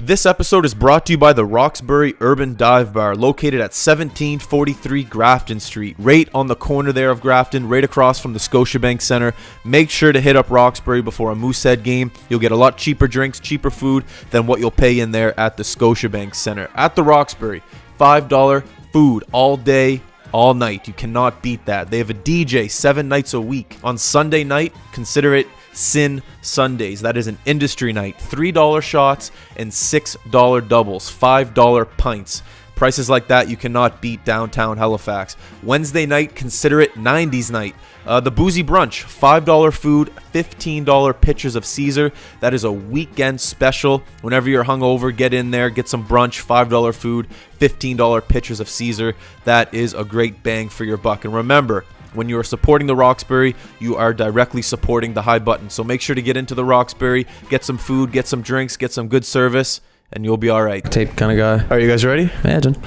This episode is brought to you by the Roxbury Urban Dive Bar, located at 1743 Grafton Street, right on the corner there of Grafton, right across from the Scotiabank Center. Make sure to hit up Roxbury before a Moosehead game. You'll get a lot cheaper drinks, cheaper food than what you'll pay in there at the Scotiabank Center. At the Roxbury, $5 food all day, all night. You cannot beat that. They have a DJ 7 nights a week. On Sunday night, consider it Sin Sundays. That is an industry night. $3 shots and $6 doubles, $5 pints. Prices like that you cannot beat downtown Halifax. Wednesday night, consider it 90s night. The Boozy Brunch, $5 food, $15 pitchers of Caesar. That is a weekend special. Whenever you're hungover, get in there, get some brunch, $5 food, $15 pitchers of Caesar. That is a great bang for your buck. And remember, when you are supporting the Roxbury, you are directly supporting the High Button. So make sure to get into the Roxbury, get some food, get some drinks, get some good service, and you'll be all right. Tape kind of guy. Are you guys ready? Imagine.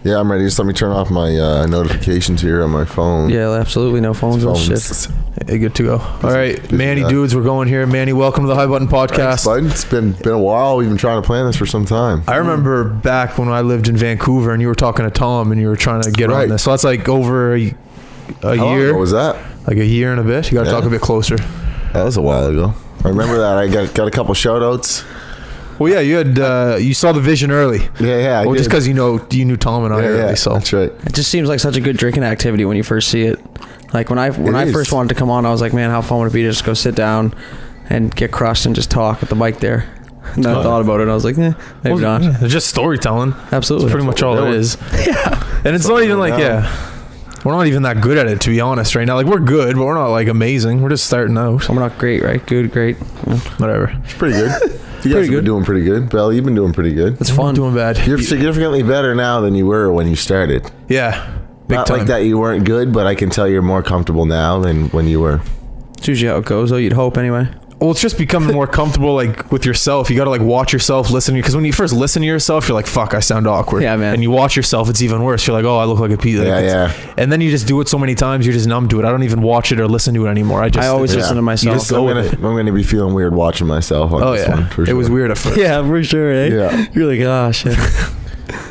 Yeah, I'm ready. Just let me turn off my notifications here on my phone. Yeah, absolutely. No phones and shit. Hey, good to go. All right, Manny dudes, we're going here. Manny, welcome to the High Button Podcast. Thanks, bud. It's been a while. We've been trying to plan this for some time. I remember back when I lived in Vancouver and you were talking to Tom and you were trying to get on this. So that's like over a year. What was that? Like a year and a bit. You got to talk a bit closer. That was a while ago. I remember that. I got a couple shout outs. Well, yeah, you had you saw the vision early. Yeah. Well, just because you knew Tom and I early. So that's right. It just seems like such a good drinking activity when you first see it. Like when I first wanted to come on, I was like, man, how fun would it be to just go sit down and get crushed and just talk at the mic there. And then I thought about it and I was like, maybe not. Yeah, it's just storytelling. Absolutely. That's pretty much all it is. Yeah. And it's not even like, we're not even that good at it, to be honest, right now. Like, we're good, but we're not, like, amazing. We're just starting out. We're not great, right? Good, great. Yeah. Whatever. It's pretty good. You guys have been doing pretty good. Bell, you've been doing pretty good. It's fun. Doing bad. You're significantly better now than you were when you started. Yeah. Big Not time. like that you weren't good, but I can tell you're more comfortable now than when you were. It's usually how it goes, though. You'd hope, anyway. Well, it's just becoming more comfortable, like, with yourself. You got to, like, watch yourself, listen. Because when you first listen to yourself, you're like, fuck, I sound awkward. Yeah, man. And you watch yourself, it's even worse. You're like, oh, I look like a piece. Yeah. And then you just do it so many times, you're just numb to it. I don't even watch it or listen to it anymore. I always listen to myself. I'm going to be feeling weird watching myself on this one. For It sure. was weird at first. Yeah, for sure, eh? Yeah. You're like, oh, shit.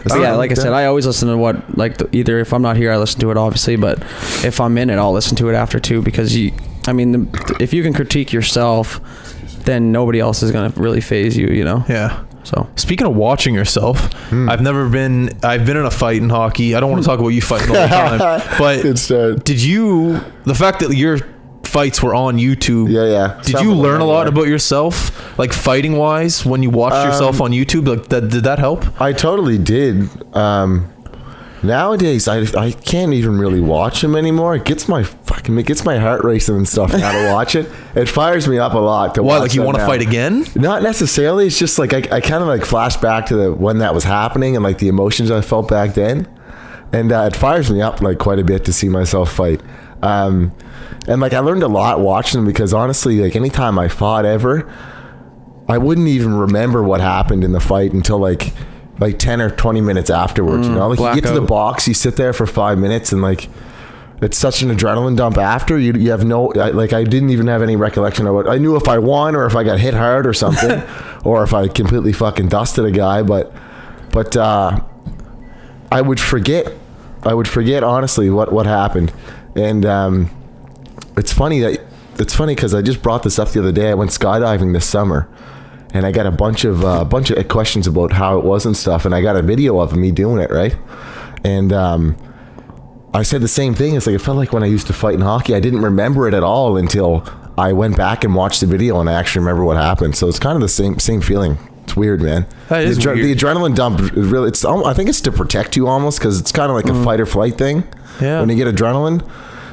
But yeah, like I said, I always listen to what, like, either if I'm not here, I listen to it, obviously, but if I'm in it, I'll listen to it after, too, because if you can critique yourself, then nobody else is going to really phase you, you know? Yeah. So speaking of watching yourself, I've been in a fight in hockey. I don't want to talk about you fighting all the time, but the fact that your fights were on YouTube, did you learn a lot about yourself, like fighting wise, when you watched yourself on YouTube? Like did that help? I totally did. Nowadays, I can't even really watch them anymore. It gets my heart racing and stuff now to watch it. It fires me up a lot to watch. Why? Like you want to fight again? Not necessarily. It's just like I kind of like flash back to when that was happening and like the emotions I felt back then, and it fires me up like quite a bit to see myself fight. And like I learned a lot watching them because honestly, like anytime I fought ever, I wouldn't even remember what happened in the fight until like 10 or 20 minutes afterwards, you know, like you get to the box, you sit there for 5 minutes and like, it's such an adrenaline dump after you have I didn't even have any recollection of it. I knew if I won or if I got hit hard or something, or if I completely fucking dusted a guy, but I would forget honestly what happened. And, it's funny because I just brought this up the other day. I went skydiving this summer. And I got a bunch of questions about how it was and stuff, and I got a video of me doing it, right? And I said the same thing. It's like it felt like when I used to fight in hockey, I didn't remember it at all until I went back and watched the video, and I actually remember what happened. So it's kind of the same feeling. It's weird, man. That is weird. The adrenaline dump is really. I think it's to protect you almost because it's kind of like a fight or flight thing. Yeah. When you get adrenaline,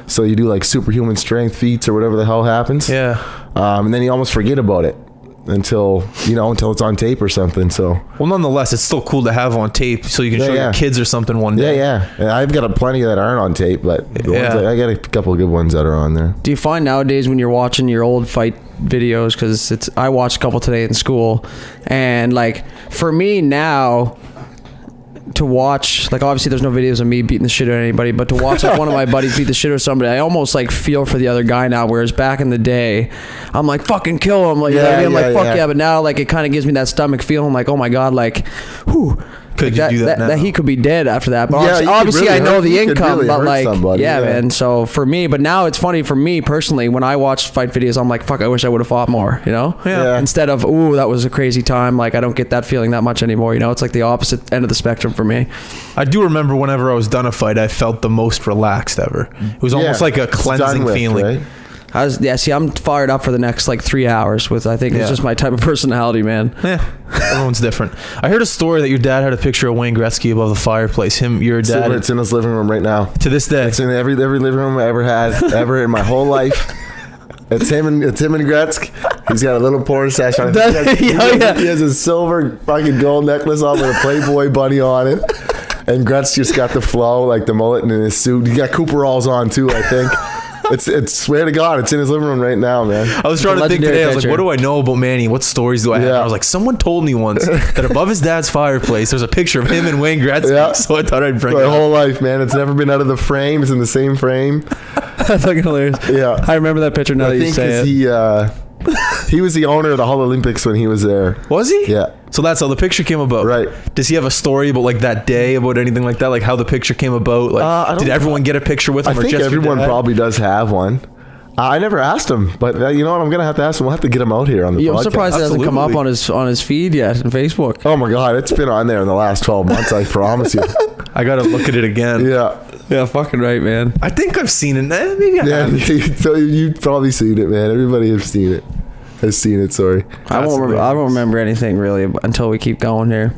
so you do like superhuman strength feats or whatever the hell happens. Yeah. And then you almost forget about it. Until it's on tape or something. So well, nonetheless, it's still cool to have on tape so you can show your kids or something one day. And I've got plenty that aren't on tape, but I got a couple of good ones that are on there. do you find nowadays when you're watching your old fight videos, because I watched a couple today in school, and like for me now, to watch, like, obviously there's no videos of me beating the shit out of anybody, but to watch like one of my buddies beat the shit out of somebody, I almost like feel for the other guy now, whereas back in the day I'm like, fucking kill him, like, you know what I mean? I'm like, fuck yeah. But now like it kind of gives me that stomach feeling like, oh my god, like, whew, could like you do that now? That he could be dead after that, but obviously really I know the income, really, but like yeah man, so for me, but now it's funny for me personally, when I watch fight videos I'm like, fuck, I wish I would have fought more, you know? Instead of, ooh, that was a crazy time, like I don't get that feeling that much anymore, you know? It's like the opposite end of the spectrum for me. I do remember whenever I was done a fight, I felt the most relaxed ever. It was almost like a cleansing feeling, right? I'm fired up for the next like 3 hours with, I think it's just my type of personality, man. Yeah, everyone's different. I heard a story that your dad had a picture of Wayne Gretzky above the fireplace. Your dad. It's in his living room right now. To this day. It's in every living room I ever had, ever in my whole life. It's him and Gretzky. He's got a little porn stash on it. He has a silver fucking gold necklace on with a Playboy bunny on it. And Gretzky just got the flow, like the mullet in his suit. He got Cooperalls on too, I think. It's swear to God, it's in his living room right now, man. I was trying to think today. I was like, what do I know about Manny? What stories do I have? And I was like, someone told me once that above his dad's fireplace there's a picture of him and Wayne Gretzky. So I thought I'd bring it up. My whole life, man. It's never been out of the frame. It's in the same frame. That's fucking hilarious. Yeah, I remember that picture now that you say it. He was the owner of the Hull Olympics when he was there. Was he? Yeah. So that's how the picture came about. Right. Does he have a story about like that day, about anything like that, like how the picture came about? Like, did everyone get a picture with him? I think everyone probably does have one. I never asked him, but you know what? I'm gonna have to ask him. We'll have to get him out here on the podcast. I'm surprised it hasn't come up on his feed yet on Facebook. Oh my god, it's been on there in the last 12 months. I promise you. I gotta look at it again. Yeah, fucking right, man. I think I've seen it. Maybe I haven't. So you've probably seen it, man. Everybody has seen it. Sorry. I won't remember anything really until we keep going here.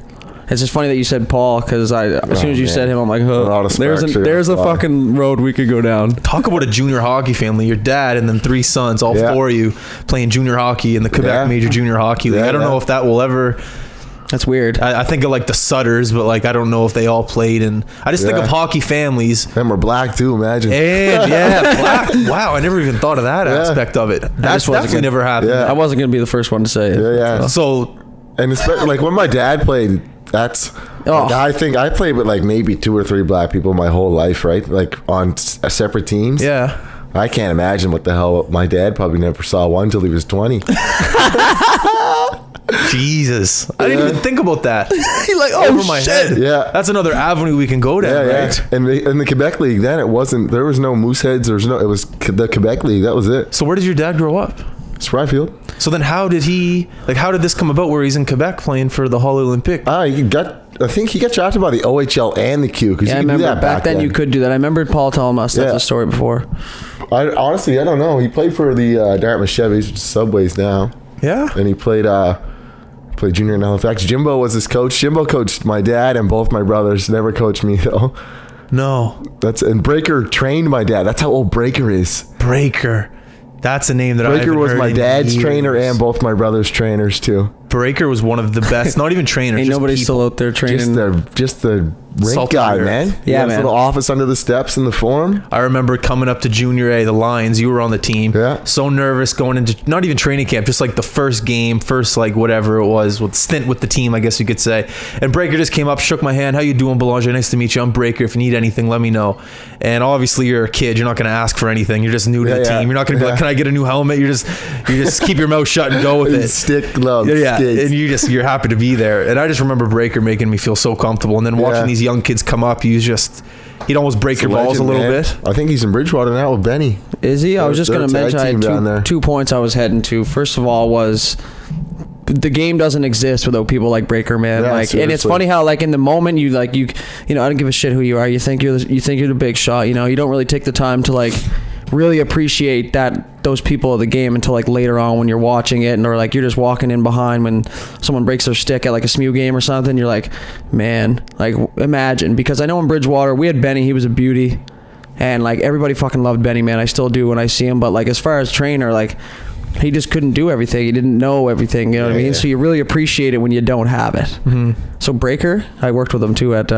It's just funny that you said Paul, because as soon as you said him, I'm like, oh, there's a fucking road we could go down. Talk about a junior hockey family. Your dad and then 3 sons, all 4 of you playing junior hockey in the Quebec Major Junior Hockey League. I don't know if that will ever... That's weird. I think of like the Sutters, but like I don't know if they all played. And I just think of hockey families. Them were black too, imagine. And black. Wow, I never even thought of that aspect of it. That's definitely never happened. I wasn't going to be the first one to say it. So and especially like when my dad played, that's like, I think I played with like maybe 2 or 3 black people my whole life, right? Like on separate teams. Yeah. I can't imagine what the hell. My dad probably never saw one till he was 20. Jesus, I didn't even think about that. You're like, over my head. Yeah, that's another avenue we can go down. Right? And in the Quebec League, then it wasn't. There was no Mooseheads. It was the Quebec League. That was it. So where did your dad grow up? Spryfield. So then, how did this come about? Where he's in Quebec playing for the Hull Olympic? I think he got drafted by the OHL and the Q. Yeah, I remember back then you could do that. I remember Paul telling us that story before. Honestly, I don't know. He played for the Dartmouth Chevys, which is Subways now. Yeah, and he played junior in Halifax. Jimbo was his coach. Jimbo coached my dad and both my brothers. Never coached me though. No. And Breaker trained my dad. That's how old Breaker is. Breaker. That's a name that Breaker was my dad's trainer and both my brother's trainers too. Breaker was one of the best. Not even trainers. Ain't nobody still out there training. Just the rink guy, man. Yeah, man. Little office under the steps in the Forum. I remember coming up to Junior A, the Lions. You were on the team. Yeah. So nervous going into not even training camp, just like the first game, like whatever it was, with stint with the team, I guess you could say. And Breaker just came up, shook my hand. How you doing, Belanger? Nice to meet you. I'm Breaker. If you need anything, let me know. And obviously you're a kid. You're not going to ask for anything. You're just new to the team. You're not going to be like, can I get a new helmet? You just keep your mouth shut and go with it. Stick gloves. Yeah. And you're happy to be there. And I just remember Breaker making me feel so comfortable. And then watching these young kids come up, he'd almost break your balls a little bit. I think he's in Bridgewater now with Benny. Is he? I was just going to mention I had 2 points I was heading to. First of all was the game doesn't exist without people like Breaker, man. And it's funny how like in the moment you know, I don't give a shit who you are. You think you're the big shot, you know. You don't really take the time to like really appreciate those people of the game until like later on when you're watching it, or like you're just walking in behind when someone breaks their stick at like a SMU game or something. You're like, man, like imagine, because I know in Bridgewater we had Benny. He was a beauty, and like everybody fucking loved Benny, man. I still do when I see him, but like as far as trainer, like he just couldn't do everything. He didn't know everything, you know what I mean? So you really appreciate it when you don't have it. Mm-hmm. So Breaker, I worked with him too at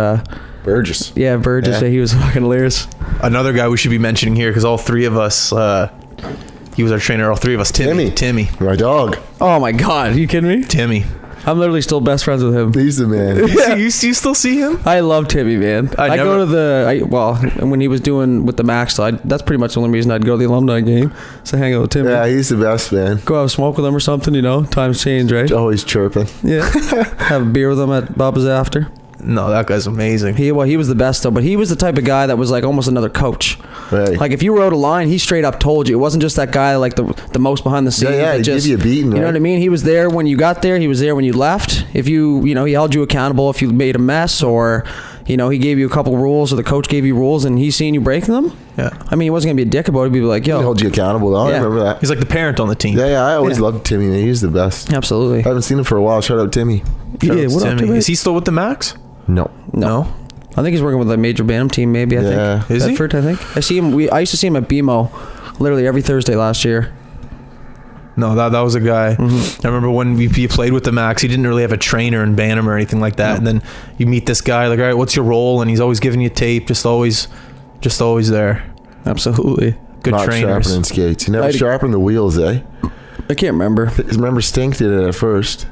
Burgess. Yeah, Burgess. Yeah. He was fucking hilarious. Another guy we should be mentioning here, because all 3 of us, he was our trainer. All 3 of us. Timmy. My dog. Oh my God, are you kidding me? Timmy. I'm literally still best friends with him. He's the man. You still see him? I love Timmy, man. I go to when he was doing with the Max, that's pretty much the only reason I'd go to the alumni game. So hang out with Timmy. Yeah, he's the best, man. Go have a smoke with him or something, times change, right? Always chirping. Yeah. Have a beer with him at Bubba's after. No, that guy's amazing. He was the best though, but he was the type of guy that was like almost another coach. Right. Like if you wrote a line, he straight up told you. It wasn't just that guy like the most behind the scenes. Yeah, he'd give you a beating. You know what I mean? He was there when you got there. He was there when you left. If he held you accountable if you made a mess, or he gave you a couple rules, or the coach gave you rules and he's seen you breaking them. Yeah. I mean, he wasn't gonna be a dick about it. He'd be like, yo, He hold you accountable though. Yeah. I remember that. He's like the parent on the team. Yeah, I always loved Timmy, man. He's the best. absolutely. I haven't seen him for a while. Shout out Timmy. Yeah, what up, Timmy? Is he still with the Max? No. No. I think he's working with a major Bantam team, maybe. I think. Is he? Bedford, I think. I see him. I used to see him at BMO, literally every Thursday last year. No, that was a guy. I remember when you played with the Max, he didn't really have a trainer in Bantam or anything like that. No. And then you meet this guy, like, all right, what's your role? And he's always giving you tape, just always there. Absolutely. Good Not trainers. sharpening skates. He never sharpened the wheels, eh? I can't remember. Remember Stink did it at first.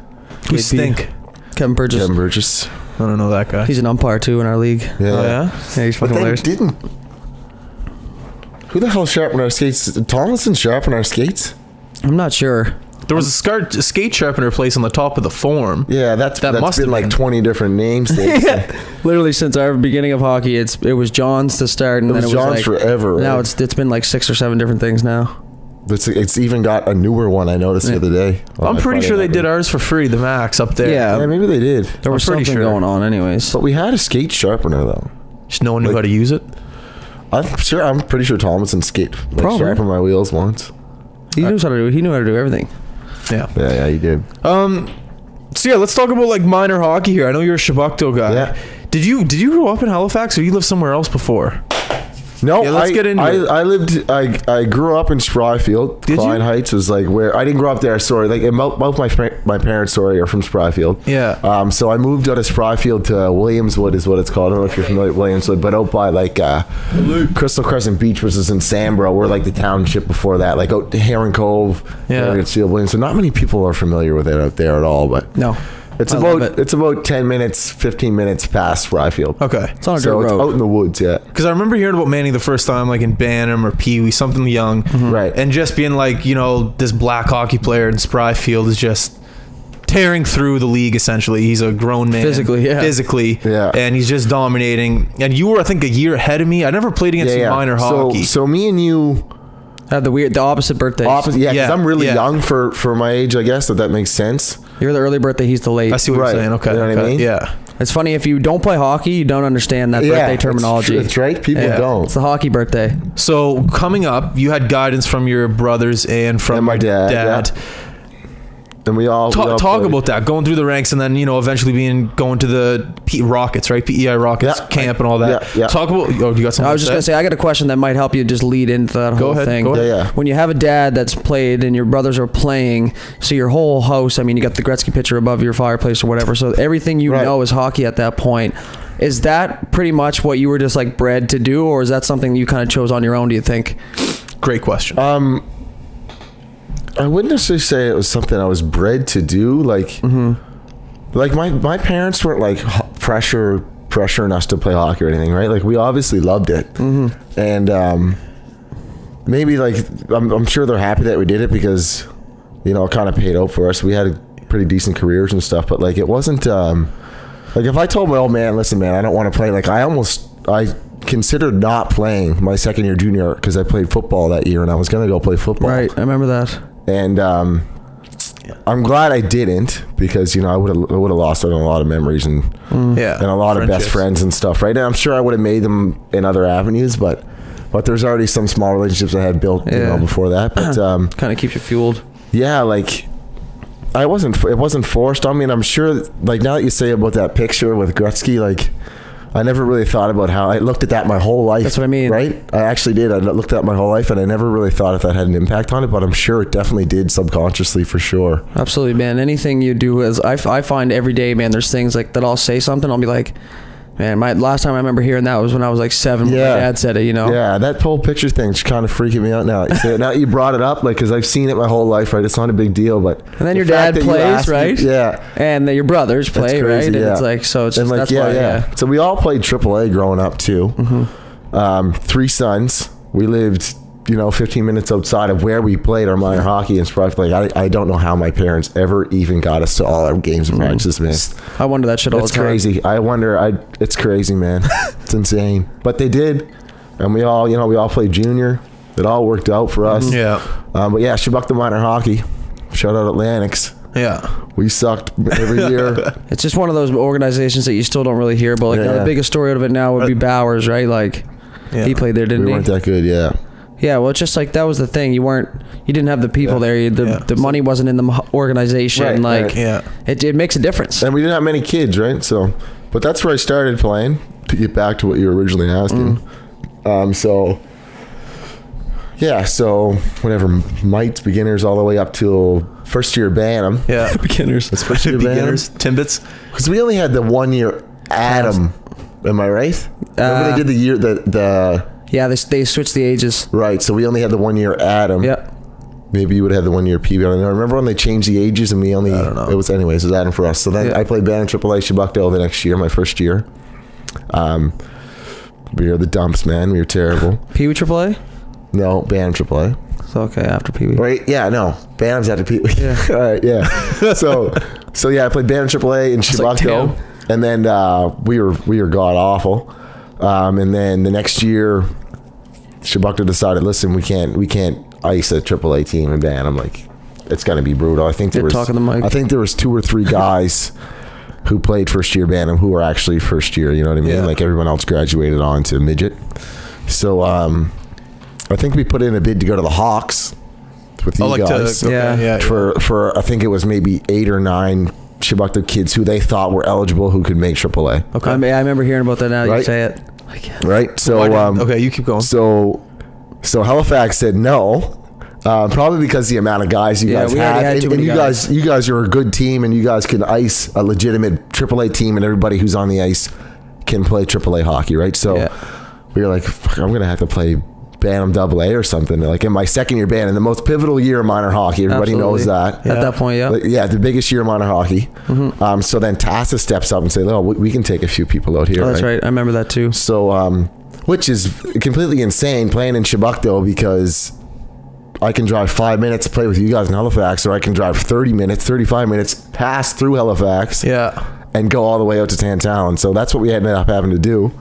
Who stink? Kevin Burgess. Kevin Burgess. I don't know that guy. He's an umpire too in our league. Yeah. Oh, yeah? Yeah, he's But fucking then hilarious. who the hell sharpened our skates? Did Tomlinson sharpen our skates? I'm not sure. There was a skate sharpener place on the top of the form. Yeah, that's must been have like been. 20 different names. Literally since our beginning of hockey, it was John's to start, and It then was it was John's like, forever. Now right? it's been like 6 or 7 different things now. It's even got a newer one I noticed the other day. I'm pretty sure they did ours for free, the Max up there. Yeah, maybe they did. There was pretty something sure. going on, anyways. But we had a skate sharpener though. Just no one knew how to use it. I'm pretty sure Tomlinson Probably. sharpened my wheels once. He knew how to do. He knew how to do everything. Yeah. Yeah, he did. So yeah, let's talk about like minor hockey here. I know you're a Shabukto guy. Yeah. Did you grow up in Halifax, or you lived somewhere else before? No, Yeah, let's get into it. I grew up in Spryfield. Did Klein you? Heights was like where I didn't grow up there. Sorry, like both my parents are from Spryfield. Yeah. So I moved out of Spryfield to Williamswood is what it's called. I don't know if you're familiar with Williamswood, but out by like Crystal Crescent Beach, which is in Sambro. We're like the township before that, like out to Heron Cove. Yeah. Williams. So not many people are familiar with it out there at all, but No. it's I love it. it's about 10 minutes, 15 minutes past Spryfield. Okay. It's on a dirt So it's road. out in the woods, yeah. Because I remember hearing about Manny the first time, like in Bantam or Pee Wee, something young, Right. and just being like, this black hockey player in Spryfield is just tearing through the league. Essentially, he's a grown man, Physically, yeah. and he's just dominating. And you were, I think, a year ahead of me. I never played against you minor hockey. So me and you. Had the opposite birthdays. Opposite, yeah, because Yeah, I'm really yeah. young for my age, I guess, if that makes sense. You're the early birthday. He's the late. I see what Right. you're saying. Okay, You know what I okay, mean? Yeah. It's funny if you don't play hockey, you don't understand that birthday terminology. It's right. People Yeah. don't. It's the hockey birthday. So coming up, you had guidance from your brothers and from And my dad, dad. And we all Talk played. about that, going through the ranks, and then eventually going to the Rockets, right? PEI Rockets Yeah. camp and all that. Yeah. Talk about. Oh, you got something? I was just gonna say I got a question that might help you just lead into that whole ahead, thing. go ahead. Yeah. When you have a dad that's played and your brothers are playing, so your whole house, I mean, you got the Gretzky picture above your fireplace or whatever, so everything you Right. know is hockey at that point. Is that pretty much what you were just like bred to do, or is that something you kind of chose on your own, do you think? Great question. I wouldn't necessarily say it was something I was bred to do. Like, like my parents weren't like pressuring us to play hockey or anything, right? Like we obviously loved it, and maybe like I'm sure they're happy that we did it because it kind of paid out for us. We had pretty decent careers and stuff, but like it wasn't like if I told my old man, listen, man, I don't want to play. Like I considered not playing my second year junior because I played football that year and I was gonna go play football. Right, I remember that. And I'm glad I didn't because I would have lost out on a lot of memories and yeah, a lot of best friendships. friends and stuff, right? And I'm sure I would have made them in other avenues, but there's already some small relationships I had built before that. But Kind of keeps you fueled. yeah, like it wasn't forced. I mean, I'm sure like now that you say about that picture with Gretzky, like I never really thought about how I looked at that my whole life. That's what I mean. Right? I actually did. I looked at my whole life and I never really thought if that had an impact on it, but I'm sure it definitely did subconsciously for sure. Absolutely, man. Anything you do is I find every day, man, there's things like that I'll say something, I'll be like, Man, my last time I remember hearing that was when I was like 7. When my dad said it, you know. Yeah, that whole picture thing's kind of freaking me out now. Now you brought it up, like, because I've seen it my whole life, right? It's not a big deal, but and then your dad plays, right? Yeah, and then your brothers play, crazy, right? And yeah. it's like, so it's and just, like, that's why, yeah. So we all played AAA growing up too. 3 sons. We lived, 15 minutes outside of where we played our minor hockey and stuff. Like, I don't know how my parents ever even got us to all our games and practices, man. I wonder that shit all the time. It's crazy. It's crazy, man. It's insane. But they did, and we all played junior. It all worked out for us. Yeah. But yeah, Shabukta minor hockey. Shout out Atlantics. Yeah. We sucked every year. It's just one of those organizations that you still don't really hear about. Like, the biggest story out of it now would be Bowers, right? Like, he played there, didn't he? We weren't that good, yeah. Yeah, well, it's just like that was the thing. You didn't have the people there. The money wasn't in the organization. It makes a difference. And we didn't have many kids, right? So, but that's where I started playing. To get back to what you were originally asking. So whatever, mites, beginners, all the way up till first year Bantam. Yeah, beginners. That's first year beginners, Timbits. Because we only had the 1 year Adam. Am I right? Remember they did the year the. Yeah, they switched the ages. Right, so we only had the 1 year Adam. Yeah. Maybe you would have had the 1 year PB. I don't know. Remember when they changed the ages and we only... I don't know. It was Adam for us. So then I played Bantam AAA Shabukta the next year, my first year. We were the dumps, man. We were terrible. Pee Wee AAA? No, Bantam AAA. So, okay, after Pee Wee. Right, yeah, no. Bantam's after Pee Wee. Yeah. All right, yeah. So yeah, I played Bantam AAA in Shabukta. Like, and then we were god-awful. And then the next year... Shabukta decided, listen, we can't ice a AAA team in Bantam. Like, it's gonna be brutal. I think there was 2 or 3 guys who played first year Bantam who were actually first year. You know what I mean? Yeah. Like everyone else graduated on to midget. So I think we put in a bid to go to the Hawks with you guys. For I think it was maybe 8 or 9 Shabukta kids who they thought were eligible who could make AAA. Okay, I remember hearing about that now. Right? You say it. Right, so okay, you keep going. So Halifax said no, probably because the amount of guys you guys had, and you guys are a good team, and you guys can ice a legitimate AAA team, and everybody who's on the ice can play AAA hockey, right? So we were like, fuck, I'm gonna have to play Bantam AA or something. Like in my second year Bantam, the most pivotal year of minor hockey. Everybody knows that. At that point, the biggest year of minor hockey. So then Tassa steps up and say, "Oh, we can take a few people out here." Oh, that's right. I remember that too. So, which is completely insane playing in Shabukta because I can drive 5 minutes to play with you guys in Halifax, or I can drive 30 minutes, 35 minutes, pass through Halifax, and go all the way out to Tantallon. So that's what we ended up having to do.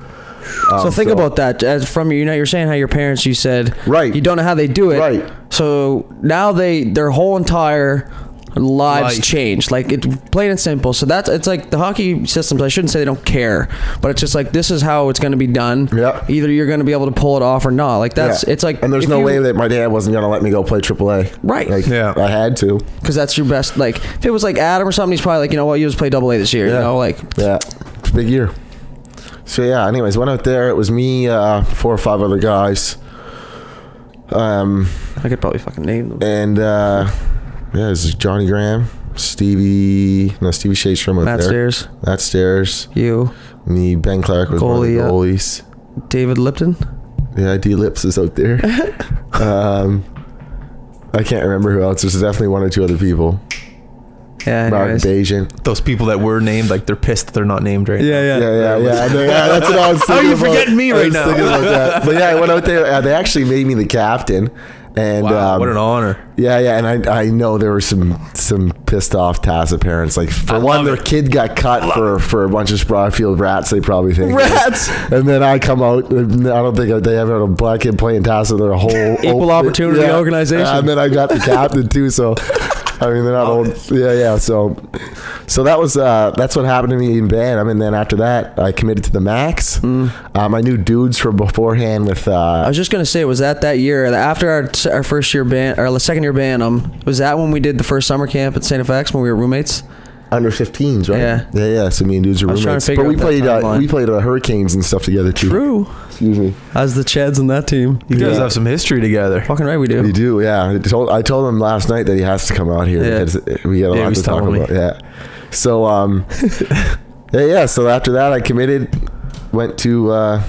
So think about that. As from you're saying how your parents, you said, you don't know how they do it. Right. So now their whole entire lives changed. Like, it's plain and simple. So it's like the hockey systems. I shouldn't say they don't care, but it's just like, this is how it's going to be done. Yeah. Either you're going to be able to pull it off or not. Like it's like, and there's no way that my dad wasn't going to let me go play AAA. Right. Like, I had to. Because that's your best. Like, if it was like Adam or something, he's probably like, you know what, you just play AA this year. You know, like. Yeah. It's a big year. So yeah, anyways, went out there. It was me, 4 or 5 other guys. I could probably fucking name them. And it was Johnny Graham, Stevie Shadestrom out there. Matt Stairs. You. Me, Ben Clark was one of the goalies. David Lipton. Yeah, D Lips is out there. I can't remember who else. There's definitely 1 or 2 other people. Yeah, Mark Bajan. Those people that were named, like, they're pissed that they're not named right now. Yeah. That's what I was thinking. How are you forgetting me right now? Thinking about that. But yeah, I went out there. They actually made me the captain. And wow, what an honor. Yeah, and I know there were some pissed off Tassa parents. Like, for one, their kid got cut for a bunch of Spryfield rats, they probably think. Rats! And then I come out, and I don't think they ever had a black kid playing Tassa their whole... Equal opportunity organization. And then I got the captain, too, so... I mean, they're not old. Yeah. So that was that's what happened to me in Bantam, and then after that, I committed to the Max. I knew dudes from beforehand with. I was just gonna say, was that year after our first year our second year Bantam? Was that when we did the first summer camp at St. FX when we were roommates? Under 15s, right? Yeah. So me and dudes are roommates. But we played Hurricanes and stuff together too. True. Excuse me. How's the Chads on that team? You guys have some history together. Fucking right, we do. We do, yeah. I told him last night that he has to come out here because we got a lot to talk about. Yeah. So So after that, I committed. went to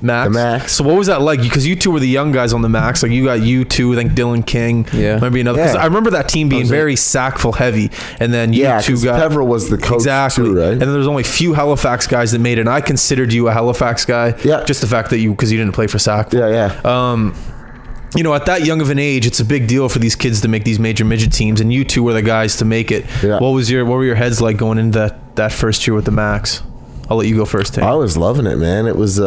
Max. The Max. So what was that like? Because you two were the young guys on the Max. Like you got you two, I think Dylan King. Yeah. Maybe another. Because I remember that team being very Sackville heavy, and then you two got Peveril was the coach too, right? And then there's only a few Halifax guys that made it. And I considered you a Halifax guy. Yeah. Just the fact that because you didn't play for Sackville. Yeah. You know, at that young of an age, it's a big deal for these kids to make these major midget teams, and you two were the guys to make it. Yeah. What were your heads like going into that first year with the Max? I'll let you go first, Tim. I was loving it, man. It was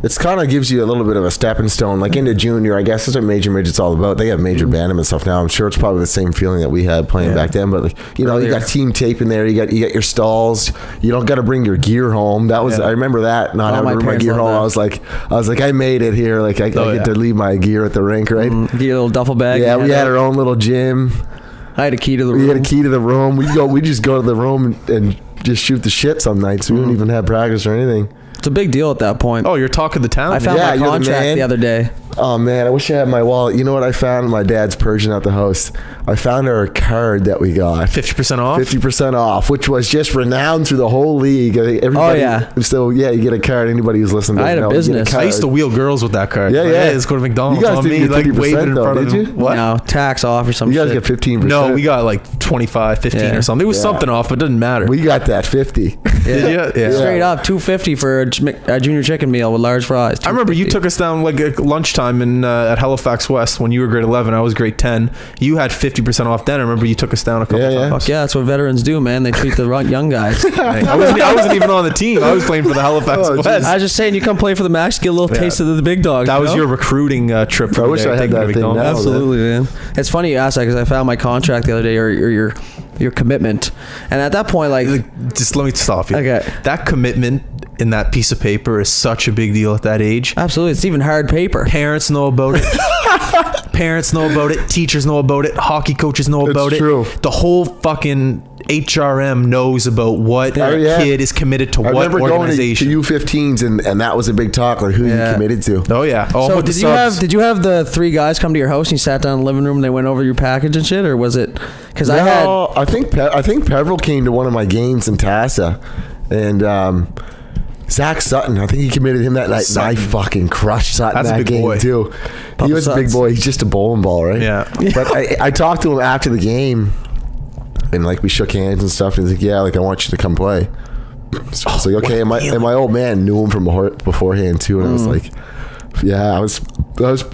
it's kind of gives you a little bit of a stepping stone, like into junior. I guess that's what major midget's all about. They have major bantam and stuff now. I'm sure it's probably the same feeling that we had playing back then. But like, you know, you got team tape in there. You got your stalls. You don't got to bring your gear home. That was I remember that not having to bring my gear home. That. I was like I made it here. Like I get to leave my gear at the rink, right? Get a little duffel bag. Yeah, we had our own little gym. I had a key to the room. We had a key to the room. We just go to the room and just shoot the shit some nights. We didn't even have practice or anything. It's a big deal at that point. Oh, you're talking the town. I found my contract the other day. Oh man, I wish I had my wallet. You know what I found? My dad's Persian at the house. I found our card that we got. 50% off? 50% off, which was just renowned through the whole league. Everybody, So yeah, you get a card. Anybody who's listening to I had a business. I used to wheel girls with that card. Yeah. Let's go to McDonald's. You guys on didn't me, get like 50% waving in though, front of did them. you? What? No, tax off or something. You guys get 15%. No, we got like 25, 15 or something. It was something off, but it doesn't matter. We got that 50. Did you? Yeah. Straight up, $2.50 for a junior chicken meal with large fries. I remember you took us down like at lunchtime at Halifax West when you were grade 11. I was grade 10. You had 50% off then. I remember you took us down a couple times. Fuck yeah, that's what veterans do, man. They treat the young guys. I wasn't even on the team. I was playing for the Halifax West. I was just saying, you come play for the Max, get a little taste of the big dogs. That was your recruiting trip. I wish I had that thing now. Absolutely, man. It's funny you ask that because I found my contract the other day, or your commitment, and at that point, like just let me stop you. Okay. That commitment in that piece of paper is such a big deal at that age. Absolutely, it's even hard paper. Parents know about it. Parents know about it. Teachers know about it. Hockey coaches know about it. True. The whole fucking HRM knows about what kid is committed to what organization. I remember going to U15s and that was a big talk, like who you committed to. Oh yeah. So did you have the three guys come to your house and you sat down in the living room and they went over your package and shit, or was it? Because I think Peveril came to one of my games in Tassa, and Zach Sutton, I think he committed him that night. And I fucking crushed Sutton that game too. He was a big boy. He's just a bowling ball, right? Yeah. But I talked to him after the game, and like we shook hands and stuff. And he's like, "Yeah, like I want you to come play." So I was like, "Okay." And my old man knew him from beforehand too, and I was like, "Yeah, I was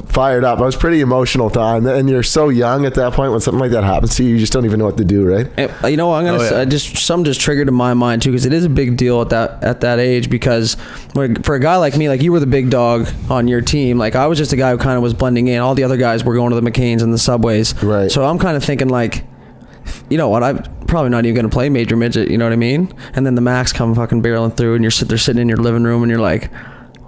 fired up. I was pretty emotional time, and you're so young at that point when something like that happens to you, you just don't even know what to do, right?" You know, I'm gonna something just triggered in my mind too, because it is a big deal at that age. Because for a guy like me, like you were the big dog on your team, like I was just a guy who kind of was blending in. All the other guys were going to the McCains and the Subways, right? So I'm kind of thinking like, you know what, I'm probably not even going to play major midget, you know what I mean? And then the Max come fucking barreling through, and they're sitting in your living room, and you're like,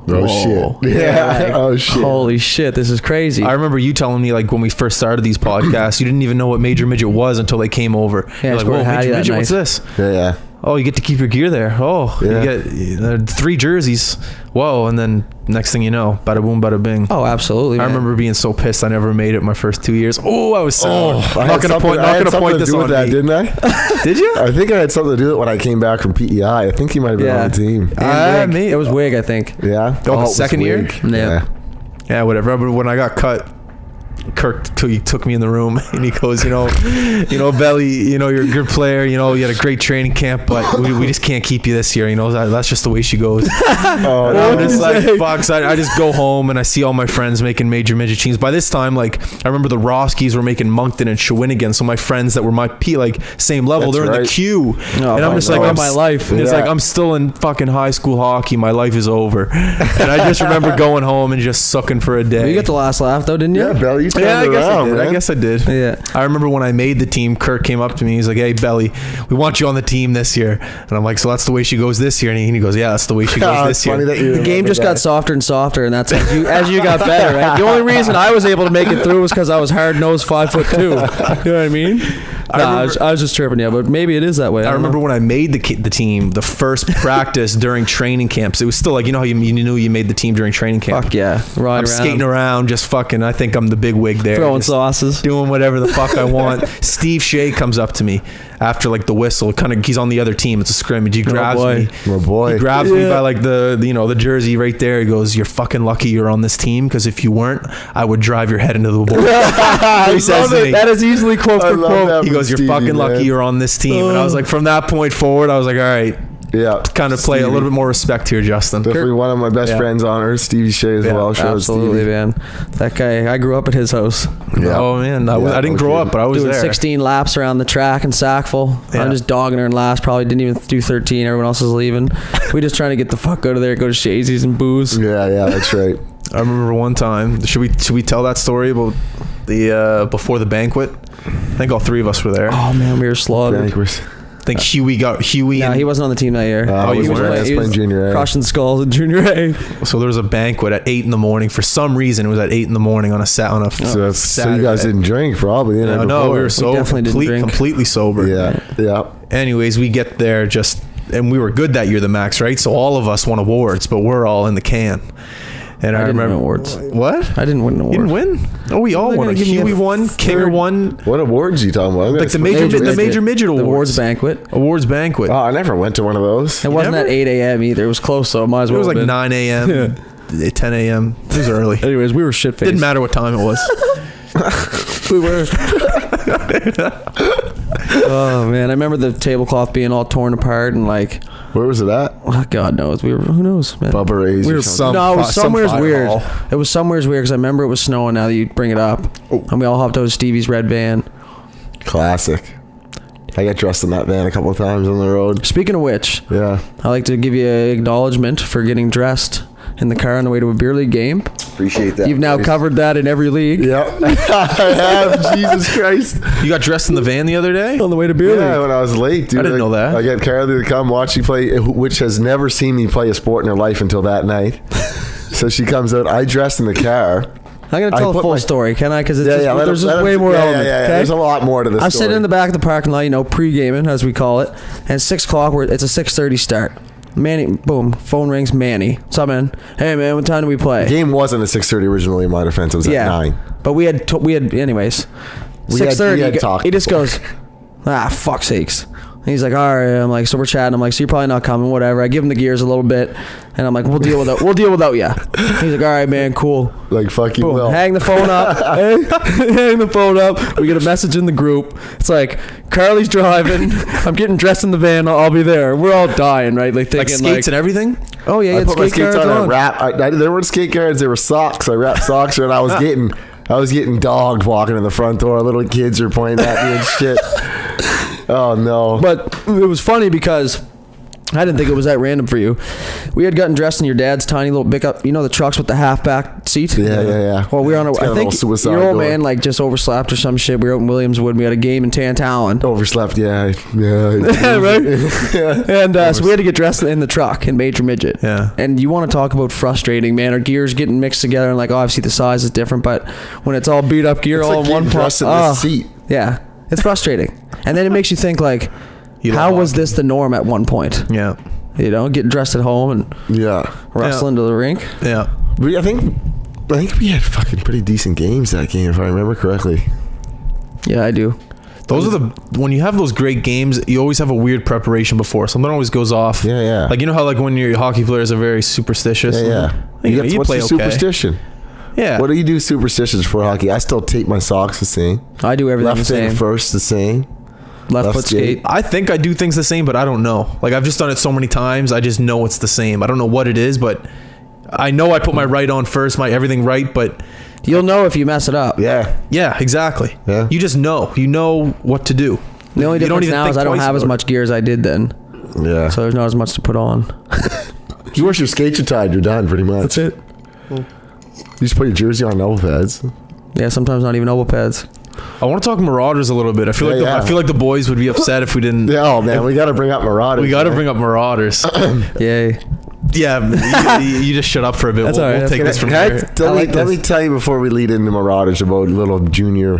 oh shit! Yeah. Like, oh shit! Holy shit! This is crazy. I remember you telling me like when we first started these podcasts, you didn't even know what major midget was until they came over. Yeah, you're like, whoa, major midget, what's this? Yeah. Oh, you get to keep your gear there. Oh, you get 3 jerseys. Whoa, and then next thing you know, bada boom, bada bing. Oh, absolutely. I remember being so pissed I never made it my first 2 years. Oh, I was so. I'm not gonna point this on that, me. didn't I? Did you? I think I had something to do with it when I came back from PEI. I think he might have been on the team. It was Wig, I think. Yeah. The second year. Yeah, whatever. But when I got cut, Kirk took me in the room and he goes, you know, Belly, you know, you're a good player, you know, you had a great training camp, but we just can't keep you this year, you know, that's just the way she goes. And I'm just like, fuck, so I just go home and I see all my friends making major midget teams. By this time, like, I remember the Roskis were making Moncton and Shawinigan, so my friends that were my same level, they're in the queue. And I'm just like, my life. It's like, I'm still in fucking high school hockey, my life is over. And I just remember going home and just sucking for a day. You got the last laugh though, didn't you? Yeah, Belly. I guess I did. Yeah. I remember when I made the team, Kirk came up to me. He's like, "Hey, Belly, we want you on the team this year." And I'm like, "So that's the way she goes this year?" And he goes, "Yeah, that's the way she goes this year." The game just got softer and softer, and that's as you got better, right? The only reason I was able to make it through was because I was hard-nosed 5'2". You know what I mean? I was just chirping you, but maybe it is that way. I remember when I made the team, the first practice during training camps, it was still like, you know how you knew you made the team during training camp? Fuck yeah. I'm skating around, just fucking, I think I'm the big wig there. Throwing sauces. Doing whatever the fuck I want. Steve Shea comes up to me after like the whistle, kind of he's on the other team. It's a scrimmage. He grabs me. My boy. He grabs me by like the jersey right there. He goes, "You're fucking lucky you're on this team, because if you weren't, I would drive your head into the wall." He says to me, that is easily quote for quote. he goes, "You're fucking lucky you're on this team." And I was like, from that point forward, I was like, all right, Yeah, kind of play a little bit more respect here, Justin. Definitely one of my best friends on earth, Stevie Shea as well. Shout out Absolutely, Stevie. man. That guy, I grew up at his house. Yeah. Oh man, I didn't grow up, but I was doing there. 16 laps around the track in Sackville. Yeah. I'm just dogging her in last. Probably didn't even do 13. Everyone else was leaving. We just trying to get the fuck out of there, go to Shazy's and booze. Yeah, that's right. I remember one time. Should we tell that story about the before the banquet? I think all three of us were there. Oh man, we were slaughtered. Banquers. I think Huey. No, he wasn't on the team that year. He was playing junior A. Crushing skulls in junior A. So there was a banquet at 8 a.m. For some reason, it was at 8 a.m. on a Saturday. So you guys didn't drink, probably. No, we were sober. definitely didn't drink. Completely sober. Yeah. Anyways, we get there and we were good that year, the Max, right? So all of us won awards, but we're all in the can. And I didn't remember win awards. What? I didn't win an award. You didn't win? Oh, we all won. Huey won. Kinger won. What awards are you talking about? Like the major midget awards. The awards banquet. Awards banquet. Oh, I never went to one of those. It wasn't at 8 a.m. either. It was close, so it might as well. It was like have been. 9 a.m. 10 a.m. It was early. Anyways, we were shit faced. Didn't matter what time it was. We were. Oh man, I remember the tablecloth being all torn apart and like. Where was it at? Oh, God knows. Who knows, man? Bubba Ray's. We were or something. No, it was somewhere's fire weird. hall. It was somewhere's weird because I remember it was snowing. Now that you bring it up, and we all hopped out of Stevie's red van. Classic. I got dressed in that van a couple of times on the road. Speaking of which, Yeah. I like to give you an acknowledgement for getting dressed in the car on the way to a beer league game. Appreciate that. You've now covered that in every league. Yep. I have. Jesus Christ. You got dressed in the van the other day? On the way to beer Yeah, league. when I was late, dude. I didn't know that. I got Carly to come watch me play, which has never seen me play a sport in her life until that night. So she comes out. I dressed in the car. I'm going to tell a full story, can I? Because there's just way more element. Yeah. Okay? There's a lot more to this I'm story. sitting in the back of the parking lot, pre-gaming, as we call it. And 6 o'clock, it's a 6:30 start. Manny, boom, phone rings, Manny. What's up, man? Hey, man, what time do we play? The game wasn't at 6:30 originally, in my defense. It was at 9. But we had, anyways. 6:30, he just goes, fuck sakes. And he's like, all right. I'm like, so we're chatting. I'm like, so you're probably not coming, whatever. I give him the gears a little bit. And I'm like, we'll deal without you. He's like, all right, man, cool. Like, fuck you, Boom, Will. hang the phone up. Hang the phone up. We get a message in the group. It's like, Carly's driving. I'm getting dressed in the van. I'll be there. We're all dying, right? Like thinking, skates and everything? Oh yeah, I put my skates on and there weren't skate guards. There were socks. I wrapped socks and I was getting dogged walking in the front door. Little kids are pointing at me and shit. Oh no! But it was funny because I didn't think it was that random for you. We had gotten dressed in your dad's tiny little pickup. You know the trucks with the halfback seat? Yeah. Well, we were on I think your old door. man like just overslept or some shit. We were out in Williamswood. We had a game in Tantallon. Overslept, yeah. Right? Yeah. And so we had to get dressed in the truck in Major Midget. Yeah. And you want to talk about frustrating, man. Our gears getting mixed together and like obviously the size is different, but when it's all beat up gear It's all like in one getting dressed in the seat. Yeah. It's frustrating. And then it makes you think like, how was this the norm at one point? Yeah. You know, getting dressed at home and wrestling to the rink. Yeah. I think we had fucking pretty decent games that game, if I remember correctly. Yeah, I do. Those are when you have those great games, you always have a weird preparation before. Something always goes off. Yeah. Like, you know how like when your hockey players are very superstitious? Yeah. You what's play the okay. superstition? Yeah. What do you do superstitious for hockey? I still tape my socks the same. I do everything Left the same. thing first the same. Left foot skate. I think I do things the same, but I don't know. Like, I've just done it so many times. I just know it's the same. I don't know what it is, but I know I put my right on first, my everything right, but You'll know if you mess it up. Yeah. yeah, exactly. Yeah. You just know. You know what to do. The only You don't difference even now think is I don't twice have as about much gear as I did then. Yeah. So there's not as much to put on. You once your skates are tied, you're done pretty much. That's it. You just put your jersey on elbow pads. Yeah, sometimes not even elbow pads. I want to talk Marauders a little bit. I feel I feel like the boys would be upset if we didn't. Yeah, oh man, we got to bring up Marauders. We got to bring up Marauders. Yay. Yeah, you just shut up for a bit. That's all right. We'll take this from Can here. let me tell you before we lead into Marauders about little junior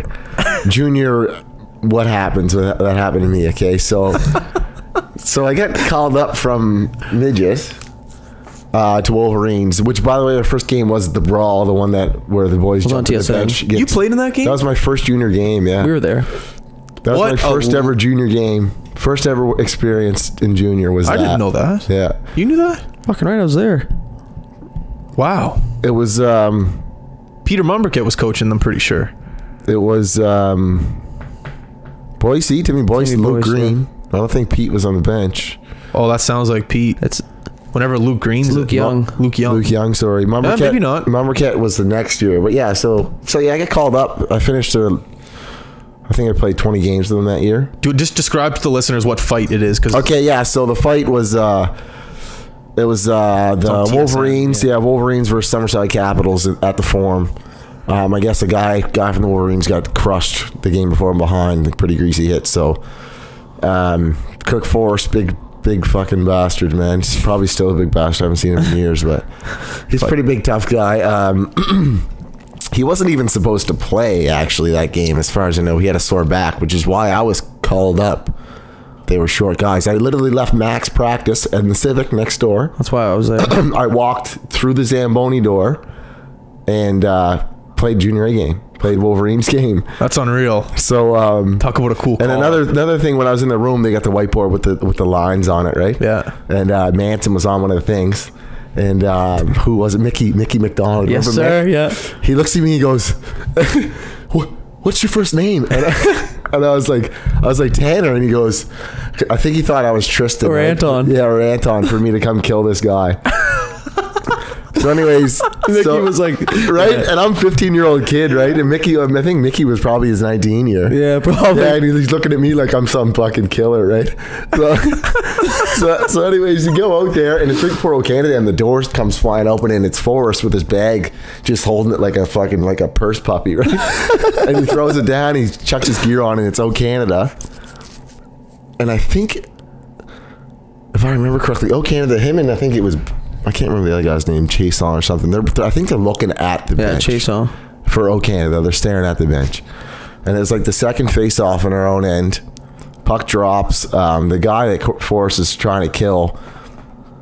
what happens that happened to me. Okay, so I got called up from midget to Wolverines, which by the way, our first game was the brawl, the one where the boys jumped on the bench. You played in that game? That was my first junior game. Yeah, We were there. That was my first ever junior game. First ever experience in junior was that. I didn't know that. Yeah. You knew that? Fucking right, I was there. Wow. It was Peter Mumberkett was coaching them, pretty sure. It was Boise, Timmy Boise, Luke Green. Yeah. I don't think Pete was on the bench. Oh, that sounds like Pete. It's whenever Luke Green's Luke Young. Luke Young, sorry. Mumberkett, maybe not. Mumberkett was the next year. But yeah, so yeah, I got called up. I finished I think I played 20 games with them that year. Just describe to the listeners what fight it is. Okay, yeah. So the fight was the Wolverines. TSN, yeah, Wolverines versus Summerside Capitals at the Forum. I guess a guy from the Wolverines got crushed the game before him behind. Pretty greasy hit. So Kirk Forrest, big fucking bastard, man. He's probably still a big bastard. I haven't seen him in years, but he's a pretty big, tough guy. He wasn't even supposed to play, actually, that game, as far as I know. He had a sore back, which is why I was called up. They were short guys. I literally left max practice and the Civic next door. That's why I was there. I walked through the Zamboni door and played junior A game. Played Wolverines game. That's unreal. So talk about a cool call. And another thing, when I was in the room, they got the whiteboard with the lines on it, right? Yeah. And Manson was on one of the things. And who was it? Mickey McDonald. Yes, sir. Mick? Yeah. He looks at me. He goes, "What's your first name?" And I was like Tanner. And he goes, I think he thought I was Tristan or Anton. Yeah, or Anton, for me to come kill this guy. So anyways, Mickey was like, right? Yeah. And I'm 15-year-old kid, right? And Mickey, I think Mickey was probably his 19 year. Yeah, probably. Yeah, and he's looking at me like I'm some fucking killer, right? So anyways, you go out there and it's right before Canada and the doors comes flying open and it's Forrest with his bag just holding it like a fucking, like a purse puppy, right? And he throws it down, he chucks his gear on and it's Canada. And I think, if I remember correctly, Canada, him and I think it was, I can't remember the other guy's name, Chason or something. I think they're looking at the bench. Yeah, Chason. For Canada. They're staring at the bench. And it's like the second face-off on our own end. Puck drops. The guy that Forrest is trying to kill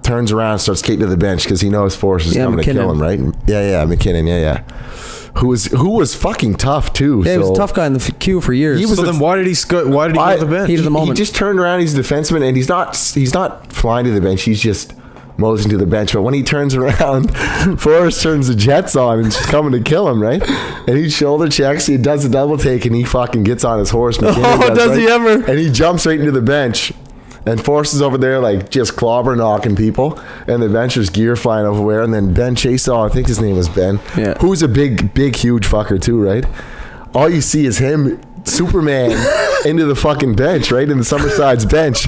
turns around and starts skating to the bench because he knows Forrest is coming to kill him, right? Yeah, McKinnon, yeah. Who was fucking tough too. Yeah, he was a tough guy in the queue for years. So then why did he go to the bench? Heat of the moment. He just turned around. He's a defenseman, and he's not flying to the bench. He's just moseying to the bench. But when he turns around, Forrest turns the jets on and she's coming to kill him, right? And he shoulder checks. He does a double take, and he fucking gets on his horse. Does he ever? And he jumps right into the bench. And Forrest is over there like just clobber knocking people, and the bencher's gear flying everywhere. And then Ben Chaseau, I think his name was Ben, who's a big, huge fucker too, right? All you see is him, Superman, into the fucking bench, right? In the Summerside's bench.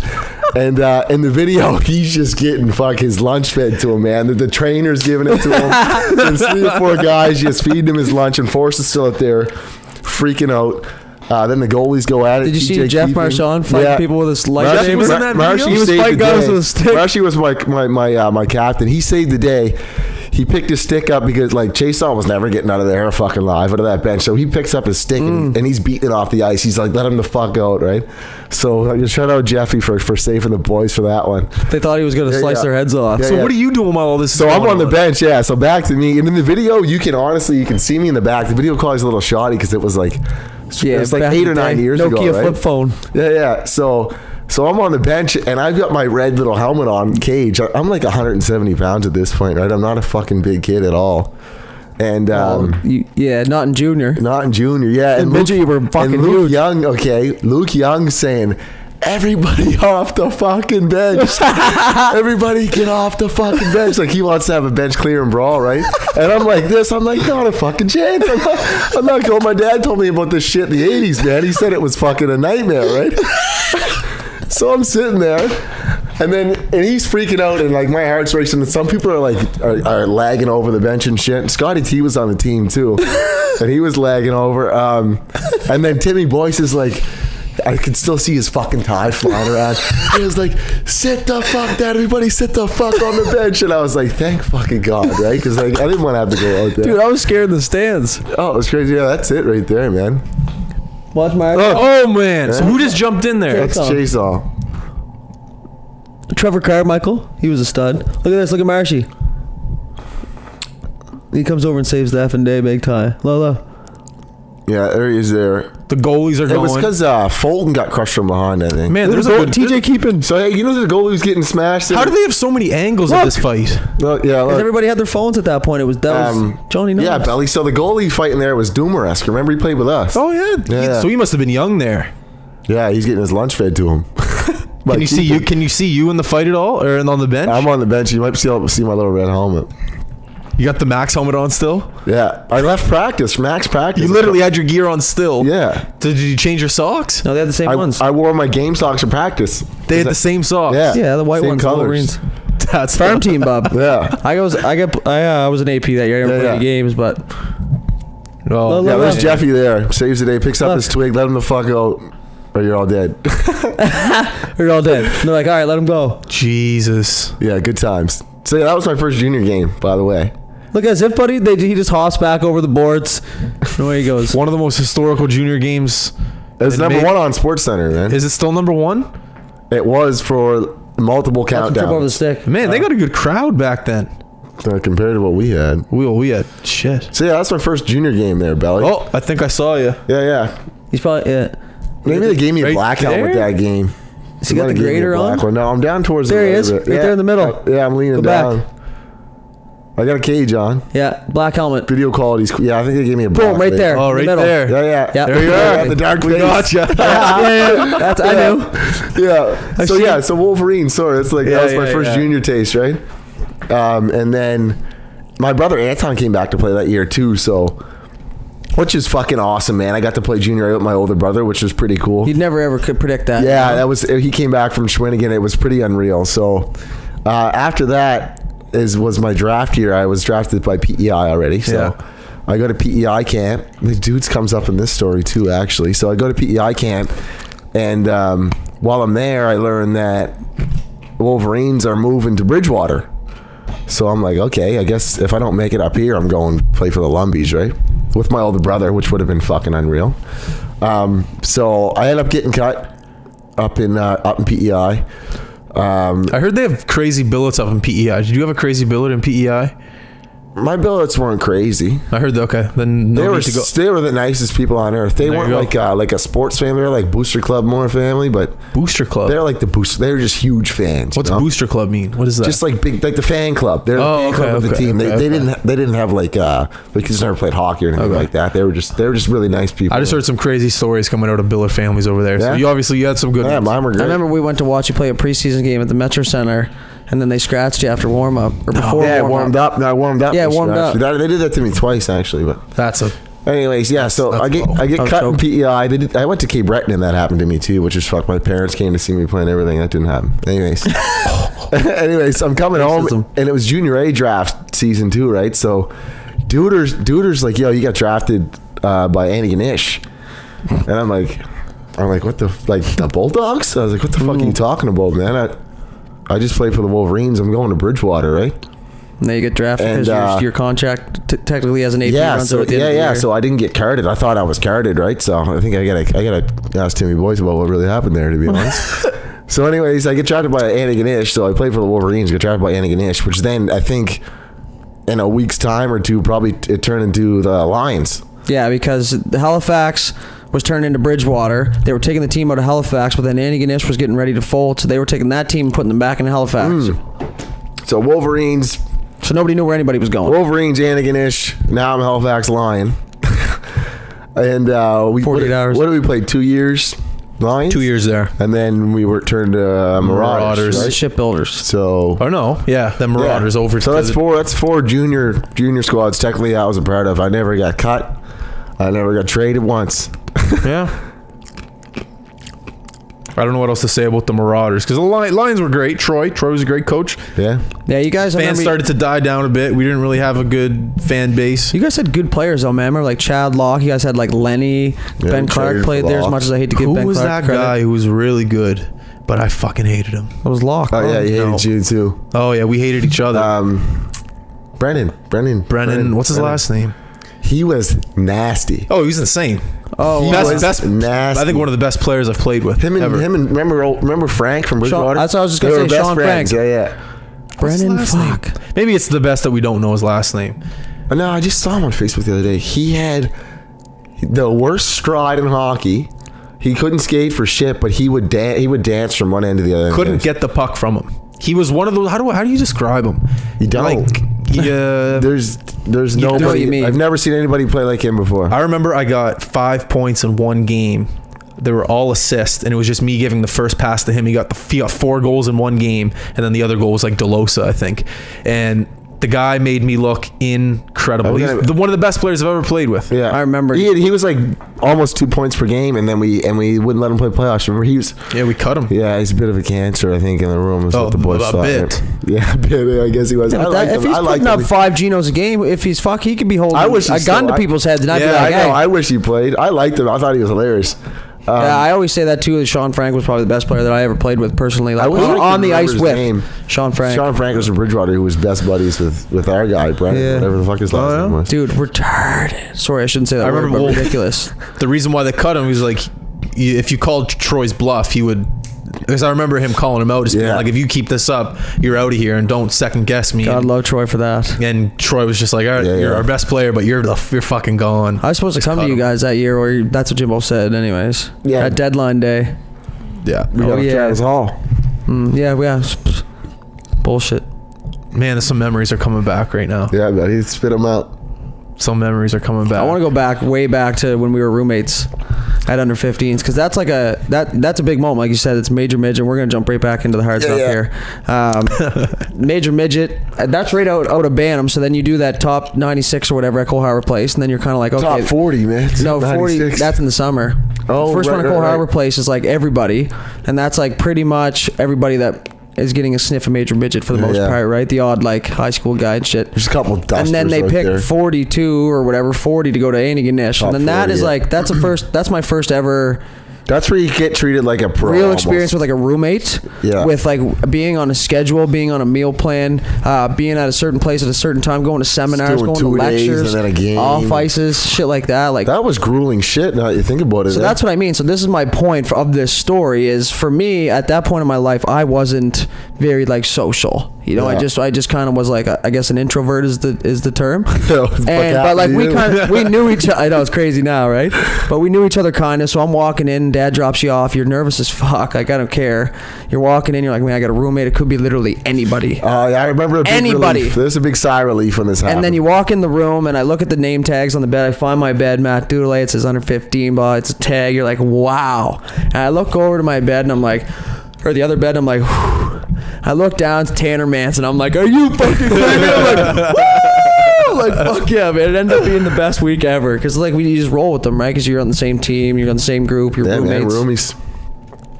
And in the video, he's just getting his lunch fed to him, man. The trainer's giving it to him. And 3 or 4 guys just feeding him his lunch, and Forrest is still out there freaking out. Then the goalies go at it. Did you see Jeff Marchand fighting people with his lightsaber? He was in that video? He was fighting guys with a stick. Marshy was my captain. He saved the day. He picked his stick up because Chason was never getting out of there fucking live out of that bench. So he picks up his stick and he's beating it off the ice. He's like, let him the fuck out, right? So just shout out Jeffy for saving the boys for that one. They thought he was going to slice their heads off. Yeah, so what are you doing while all this is going on? So I'm on the bench, yeah. So back to me. And in the video, you can see me in the back. The video quality's a little shoddy because it was like, it was like 8 or 9 years ago, Nokia right? flip phone. Yeah. So I'm on the bench and I've got my red little helmet on, cage. I'm like 170 pounds at this point, right? I'm not a fucking big kid at all. And not in junior. Not in junior, yeah. And Luke, you were fucking Luke huge. Luke Young saying, everybody off the fucking bench. Everybody get off the fucking bench. Like he wants to have a bench clear and brawl, right? And I'm like this. I'm like, not a fucking chance. I'm not going. My dad told me about this shit in the 80s, man. He said it was fucking a nightmare, right? So I'm sitting there, and he's freaking out, and like my heart's racing, and some people are lagging over the bench and shit. And Scotty T was on the team too, and he was lagging over. And then Timmy Boyce is like, I could still see his fucking tie flying around. He was like, sit the fuck down, everybody sit the fuck on the bench. And I was like, thank fucking God, right? Because I didn't want to have to go out there. Dude, I was scared in the stands. Oh, it was crazy. Yeah, that's it right there, man. Watch my... Oh man. Yeah. So who just jumped in there? That's Chaseau. Trevor Carmichael. He was a stud. Look at this. Look at Marshy. He comes over and saves the effing day, big tie. Lola. Yeah, there he is there. The goalies are going. It was because Fulton got crushed from behind, I think. Man, there's a good TJ Keepin. So, hey, you know the goalie was getting smashed? How do they have so many angles of this fight? Well, yeah, Because everybody had their phones at that point. That was Johnny Knows. Yeah, Belly. So the goalie fighting there was Doomer-esque. Remember, he played with us. Oh, yeah. So he must have been young there. Yeah, he's getting his lunch fed to him. Can you see you in the fight at all, or on the bench? I'm on the bench. You might see my little red helmet. You got the Max helmet on still? Yeah, I left practice. Max practice. You literally had your gear on still. Yeah. Did you change your socks? No, they had the same ones. I wore my game socks for practice. They had the same socks. Yeah, the white same ones. colors. That's farm team, bub. Yeah. I was an AP that year. I didn't play any games, but Oh, yeah, there's Jeffy there. Saves the day, picks up his twig, let him the fuck out, or you're all dead. You're all dead. And they're like, all right, let him go. Jesus. Yeah, good times. So yeah, that was my first junior game, by the way. Look at Zip Buddy. He just hops back over the boards. And away he goes. One of the most historical junior games. It's number one on SportsCenter, man. Is it still number one? It was for multiple Trip over the countdowns. stick. Man, they got a good crowd back then. Compared to what we had. We had shit. So yeah, that's my first junior game there, Belly. Oh, I think I saw you. Yeah. He's probably Maybe they gave me a Right black helmet there? that game. Has he got the grater on? One. No, I'm down towards There the he is, right right there in the middle. Yeah, I'm leaning Go back. down. I got a cage on. Yeah, black helmet. Video quality's yeah. I think they gave me a black. Boom, right there. Oh, in the right middle. there. Yeah. Yep. There you are. The dark We face. gotcha. Yeah. That's I knew. Yeah. So yeah, so Wolverine. Sorry, it's like that was my first junior taste, right? And then my brother Anton came back to play that year too. So, which is fucking awesome, man. I got to play junior A with my older brother, which was pretty cool. You never ever could predict that. Yeah, that was he came back from Schwinnigan. It was pretty unreal. So after that was my draft year. I was drafted by PEI already. So I go to PEI camp. The dudes comes up in this story too, actually. So I go to PEI camp, and while I'm there, I learn that Wolverines are moving to Bridgewater. So I'm like, okay, I guess if I don't make it up here, I'm going to play for the Lumbies, right? With my older brother, which would have been fucking unreal. So I ended up getting cut up in PEI. I heard they have crazy billets up in PEI. Did you have a crazy billet in PEI? My billets weren't crazy. I heard that. Okay, then They no were need to go. they were the nicest people on earth. They There weren't you go. like a sports family. They were like Booster Club more family, but Booster Club. they're like the booster. They were just huge fans. What's you know? Booster Club mean? What is that? Just like big, like the fan club. They're Oh, the fan club of the okay, team. okay, They okay. didn't have like just never played hockey or anything like that. They were just really nice people. I just heard some crazy stories coming out of billet families over there. So Yeah. you had some good Yeah, ones. mine were great. I remember we went to watch you play a preseason game at the Metro Center, and then they scratched you after warm up or before Yeah, warm up. I warmed up. Yeah, this year, warmed up. actually. They did that to me twice actually, but. That's a Anyways, yeah. So I get Oh, cut in so- PEI. I went to Cape Breton and that happened to me too, which is fuck. My parents came to see me play and everything. That didn't happen. Anyways, I'm coming home and it was junior A draft season 2, right? So, Duder's like, yo, you got drafted by Annie Ganish, and I'm like, what the the Bulldogs? I was like, what the fuck are you talking about, man? I just played for the Wolverines. I'm going to Bridgewater, right? And then you get drafted And, because your contract technically as an AP runs so out at the end of the year. So I didn't get carded. I thought I was carded, right? So I think I gotta ask Timmy Boyce about what really happened there, to be honest. So, anyways, I get drafted by Annie Ganish. So I played for the Wolverines. Get drafted by Annie Ganish, which then I think in a week's time or two, probably it turned into the Lions. Yeah, because the Halifax was turned into Bridgewater. They were taking the team out of Halifax, but then Andy Ganesh was getting ready to fold, so they were taking that team and putting them back in Halifax. So Wolverines, So nobody knew where anybody was going. Annie Ganish. Now I'm Halifax Lion. And we 48 hours. What did we play? 2 years. Lions. 2 years there. And then we were turned to Marauders. The Right? shipbuilders. So. Oh no, yeah, the Marauders over. So to that's four junior squads technically I was a part of. I never got cut. I never got traded once. Yeah. I don't know what else to say about the Marauders because the Lions were great. Troy was a great coach. Yeah. Yeah, you guys. Fans started to die down a bit. We didn't really have a good fan base. You guys had good players though, man. Remember like Chad Locke. You guys had like Lenny. Ben Clark traded played for there. As Locke. much as I hate to give Who Ben was Clark that credit. guy who was really good, but I fucking hated him? It was Locke. Oh yeah, he hated No. you too. Oh yeah, we hated each other. Brennan. What's his last name? He was nasty. Oh, he was insane. Oh, Best, nasty. I think one of the best players I've played with. Him ever. and remember Frank from Bridgewater? that's what I was just They gonna were say, best Sean friends. Frank. Yeah. Brennan. What's his last Fuck. name? Maybe it's the best that we don't know his last name. No, I just saw him on Facebook the other day. He the worst stride in hockey. He couldn't skate for shit, but he would dance from one end to the other. Couldn't get the puck from him. He was one of those. How do you describe him? You don't. There's nobody. I've never seen anybody play like him before. I remember I got 5 points in one game. They were all assists, and it was just me giving the first pass to him. He got 4 goals in one game, and then the other goal was like DeLosa, I think. And the guy made me look incredible. He's one of the best players I've ever played with. Yeah, I remember he was like almost 2 points per game, and then we wouldn't let him play playoffs. Remember he was? Yeah, we cut him. Yeah, he's a bit of a cancer, I think, in the room. Is what the boys thought. Bit. Yeah, a bit. I guess he was. Yeah, if he's putting up 5 Genos a game, if he's he could be holding a gun to people's heads, and I'd be like, I know. I wish he played. I liked him. I thought he was hilarious. Yeah, I always say that too. That Sean Frank was probably the best player that I ever played with personally. Like on the ice with Sean Frank. Sean Frank was from Bridgewater, who was best buddies with our guy, Brennan, whatever the fuck his last name was. Dude, retarded. Sorry, I shouldn't say that. I remember. But ridiculous. The reason why they cut him was like, if you called Troy's bluff, he would. Because I remember him calling him out, just being like, if you keep this up, you're out of here, and don't second guess me. God love Troy for that. And Troy was just like, all right, you're our best player, but you're fucking gone. I was supposed to come to you guys that year, or that's what Jimbo said anyways. Yeah. At deadline day. Yeah. Travis Hall. Yeah. Bullshit. Man, some memories are coming back right now. Yeah, but he spit them out. Some memories are coming back. I want to go way back to when we were roommates at under 15s, because that's like that's a big moment. Like you said, it's major midget. We're gonna jump right back into the hard stuff here. Major midget. That's right out of Bantam. So then you do that top 96 or whatever at Cole Harbour Place, and then you're kind of like, okay, top 40, man. No, 40. 96. That's in the summer. Oh, first one at Cole Harbour Place is like everybody, and that's like pretty much everybody that is getting a sniff of major midget for the most part, right? The odd like high school guy and shit. There's a couple of dusters. And then they pick there. 42 or whatever, 40 to go to Antigonish. And then that is like, that's my first ever That's where you get treated like a pro. Real experience with like a roommate. Yeah. With like being on a schedule, being on a meal plan, being at a certain place at a certain time, going to seminars, going to lectures, and then a game. off ices, shit like that. Like that was grueling shit. Now that you think about it. So that's what I mean. So this is my point of this story. Is for me at that point in my life, I wasn't very like social. You know, Yeah. I just kind of was like, I guess an introvert is the term. But But like we knew each other. I know it's crazy now, right? But we knew each other kind of. So I'm walking in, Dad drops you off. You're nervous as fuck. Like I don't care. You're walking in. You're like, man, I got a roommate. It could be literally anybody. Oh yeah, I remember a big anybody. Relief. There's a big sigh of relief when this happened. And then you walk in the room, and I look at the name tags on the bed. I find my bed, Matt Doodle. It says under 15, but it's a tag. You're like, wow. And I look over to my bed, and I'm like, or the other bed, I'm like, whew. I look down, it's Tanner Manson. I'm like, are you fucking kidding me? I'm like, woo! Like, fuck yeah, man. It ended up being the best week ever. Because, like, you just roll with them, right? Because you're on the same team, you're on the same group, you're roommates. Man, roomies.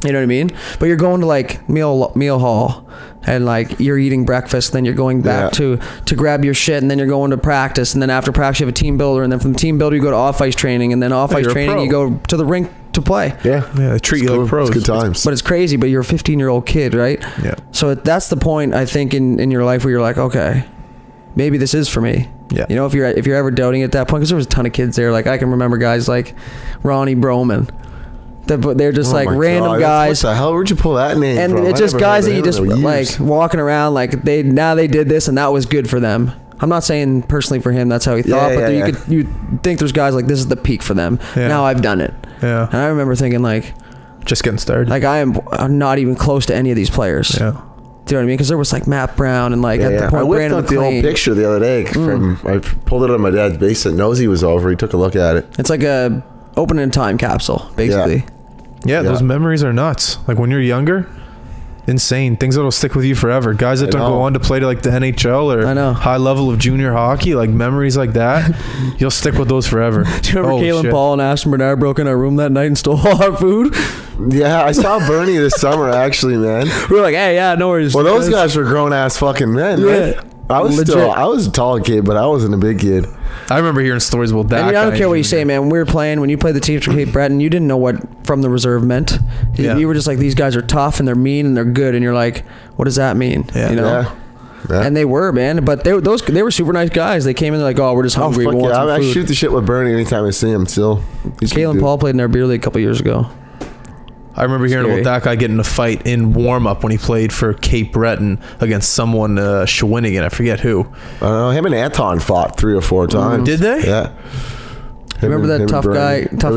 You know what I mean? But you're going to, like, meal hall. And, like, you're eating breakfast. Then you're going back to grab your shit. And then you're going to practice. And then after practice, you have a team builder. And then from team builder, you go to off-ice training. And then off-ice training, you go to the rink to play. Yeah, they treat you like pros. It's good times. But it's crazy. But you're a 15-year-old kid, right? Yeah. So that's the point, I think, in your life where you're like, okay, maybe this is for me. Yeah. You know, if you're ever doubting at that point, because there was a ton of kids there. Like I can remember guys like Ronnie Broman. They're just like random guys. What the hell? Where'd you pull that name and from? It's just guys that you just like walking around like they did this and that was good for them. I'm not saying personally for him that's how he thought, but you think there's guys like this is the peak for them. Yeah. Now I've done it. Yeah. And I remember thinking like, just getting started. like I'm not even close to any of these players. Yeah. Do you know what I mean? Because there was like Matt Brown and like at the point I whipped Brandon out the old picture the other day from I pulled it on my dad's basement. Nosy was over. He took a look at it. It's like a opening time capsule, basically. Yeah, those memories are nuts. Like when you're younger, insane. Things that'll stick with you forever. Guys that don't go on to play to like the NHL or high level of junior hockey, like memories like that, you'll stick with those forever. Do you remember Kalen Paul and Ashton Bernard broke in our room that night and stole all our food? Yeah, I saw Bernie this summer actually, man. We were like, hey, yeah, no worries. Well, those guys were grown ass fucking men, right? I was a tall kid, but I wasn't a big kid. I remember hearing stories about that. And I don't care what you say, man. When we were playing, when you played the teams for Cape Breton, you didn't know what from the reserve meant. You were just like, these guys are tough and they're mean and they're good, and you're like, what does that mean? Yeah. You know? Yeah. And they were, man. But they were super nice guys. They came in, they're like, oh, we're just hungry. Oh, fuck yeah. I shoot the shit with Bernie anytime I see him still. Kalen Paul played in our beer league a couple years ago. I remember hearing about that guy getting in a fight in warm-up when he played for Cape Breton against someone, Shawinigan. I forget who. I don't know. Him and Anton fought 3 or 4 times. Did they? Yeah. Remember that tough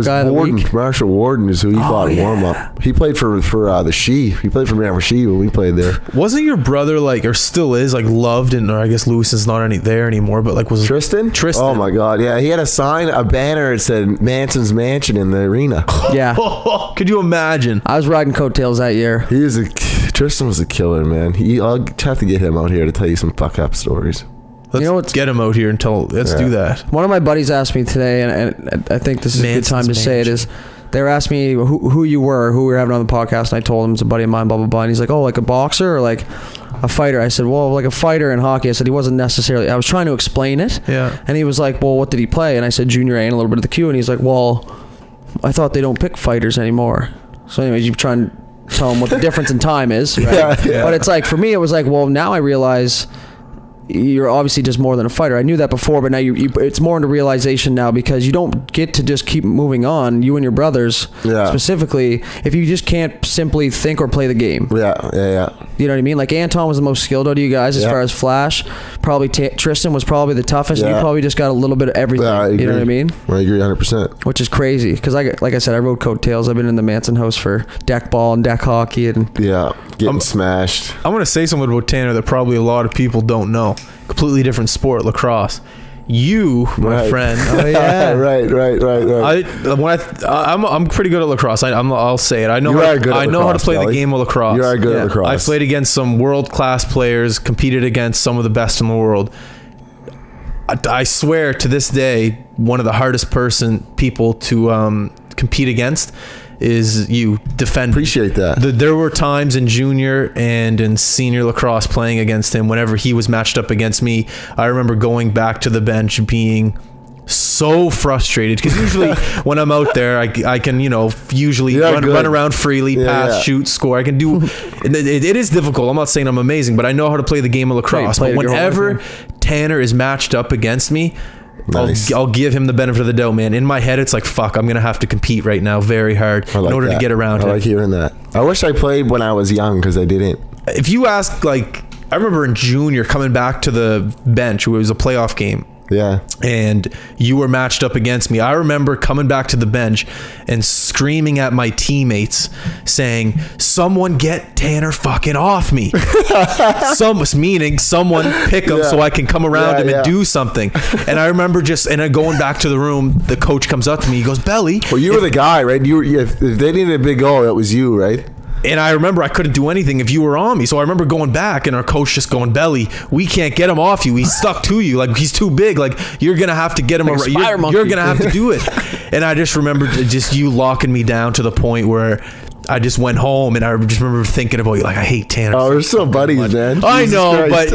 guy of the week? Marshall Warden is who he fought in warm-up. He played for the She. He played for Rammer She when we played there. Wasn't your brother or still is loved, and or I guess Lewis is not there anymore, but was Tristan? Tristan. Oh my God, yeah. He had a banner that said Manson's Mansion in the arena. Yeah. Could you imagine? I was riding coattails that year. Tristan was a killer, man. I'll have to get him out here to tell you some fuck up stories. Let's get him out here and let's do that. One of my buddies asked me today, and I think this is a good time to say it, is they were asking me who you were, who we were having on the podcast, and I told him it's a buddy of mine, blah, blah, blah. And he's like, oh, like a boxer or like a fighter? I said, well, like a fighter in hockey. I said he wasn't necessarily. I was trying to explain it. Yeah. And he was like, well, what did he play? And I said junior A and a little bit of the Q. And he's like, well, I thought they don't pick fighters anymore. So anyways, you try and tell him what the difference in time is, right? Yeah. But it's like, for me, it was like, well, now I realize you're obviously just more than a fighter. I knew that before, but now it's more into realization now, because you don't get to just keep moving on, you and your brothers specifically, if you just can't simply think or play the game. Yeah. You know what I mean? Like Anton was the most skilled out of you guys as far as flash. Probably Tristan was probably the toughest. You probably just got a little bit of everything. Yeah, I agree. You know what I mean? I agree 100%. Which is crazy, because like I said, I rode coattails. I've been in the Manson house for deck ball and deck hockey, and getting smashed. I'm going to say something about Tanner that probably a lot of people don't know. Completely different sport, lacrosse. You, my friend. Oh yeah. Right. I'm pretty good at lacrosse. I'll say it. I know how to play the game of lacrosse. You are good at lacrosse. I played against some world-class players, competed against some of the best in the world. I swear to this day, one of the hardest people to compete against is you. Defend. Appreciate that. There were times in junior and in senior lacrosse playing against him, whenever he was matched up against me, I remember going back to the bench being so frustrated, because usually when I'm out there, I can usually run around freely, pass, shoot, score. I can do it is difficult. I'm not saying I'm amazing, but I know how to play the game of lacrosse. But whenever Tanner is matched up against me, nice. I'll give him the benefit of the doubt, man. In my head, it's like, fuck, I'm gonna have to compete right now very hard in order to get around him. I like hearing that. I wish I played when I was young, because I didn't. If you ask, I remember in junior coming back to the bench, it was a playoff game. Yeah. And you were matched up against me. I remember coming back to the bench and screaming at my teammates saying, someone get Tanner fucking off me. Meaning someone pick him so I can come around him and do something. And I remember going back to the room, the coach comes up to me, he goes, Belly. Well, you were the guy, right? If they needed a big goal, that was you, right? And I remember I couldn't do anything if you were on me. So I remember going back and our coach just going, Belly, we can't get him off you. He's stuck to you. He's too big. You're going to have to get him. You're going to have to do it. And I just remember you locking me down to the point where I just went home, and I just remember thinking about you. I hate Tanner. Oh, we're still buddies, man. I know, but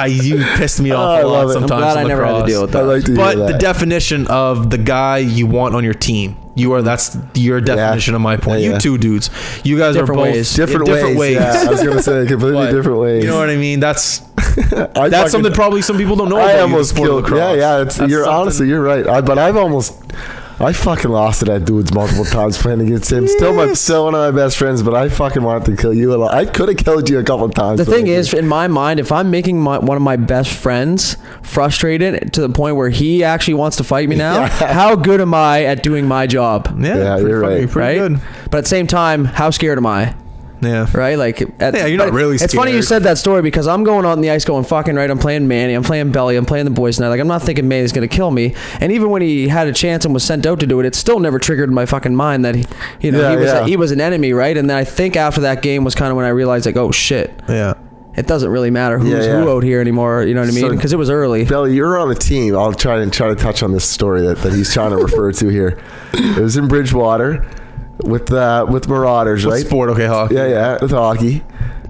you pissed me off a lot sometimes. I'm glad I never had to deal with that. But the definition of the guy you want on your team. That's your definition of my point. You two dudes. You guys different are both ways. Different ways. Yeah, I was going to say completely different ways. You know what I mean? That's something probably some people don't know about. I almost killed. You're right. I fucking lost to that dudes multiple times playing against him. Still one of my best friends, but I fucking wanted to kill you a lot. I could have killed you a couple of times. The thing is, in my mind, if I'm making one of my best friends frustrated to the point where he actually wants to fight me now, how good am I at doing my job? Yeah, you're right. Pretty good. But at the same time, how scared am I? Yeah. Right? You're not really scared. It's funny you said that story, because I'm going on the ice going, fucking right, I'm playing Manny, I'm playing Belly, I'm playing the boys tonight. I'm not thinking Manny's going to kill me. And even when he had a chance and was sent out to do it, it still never triggered in my fucking mind that he was an enemy, right? And then I think after that game was kind of when I realized, oh, shit. Yeah. It doesn't really matter who out here anymore, you know what I mean? Because it was early. Belly, you're on a team. I'll try to touch on this story that he's trying to refer to here. It was in Bridgewater. With Marauders, right? Sport, okay, hockey. Yeah, with hockey.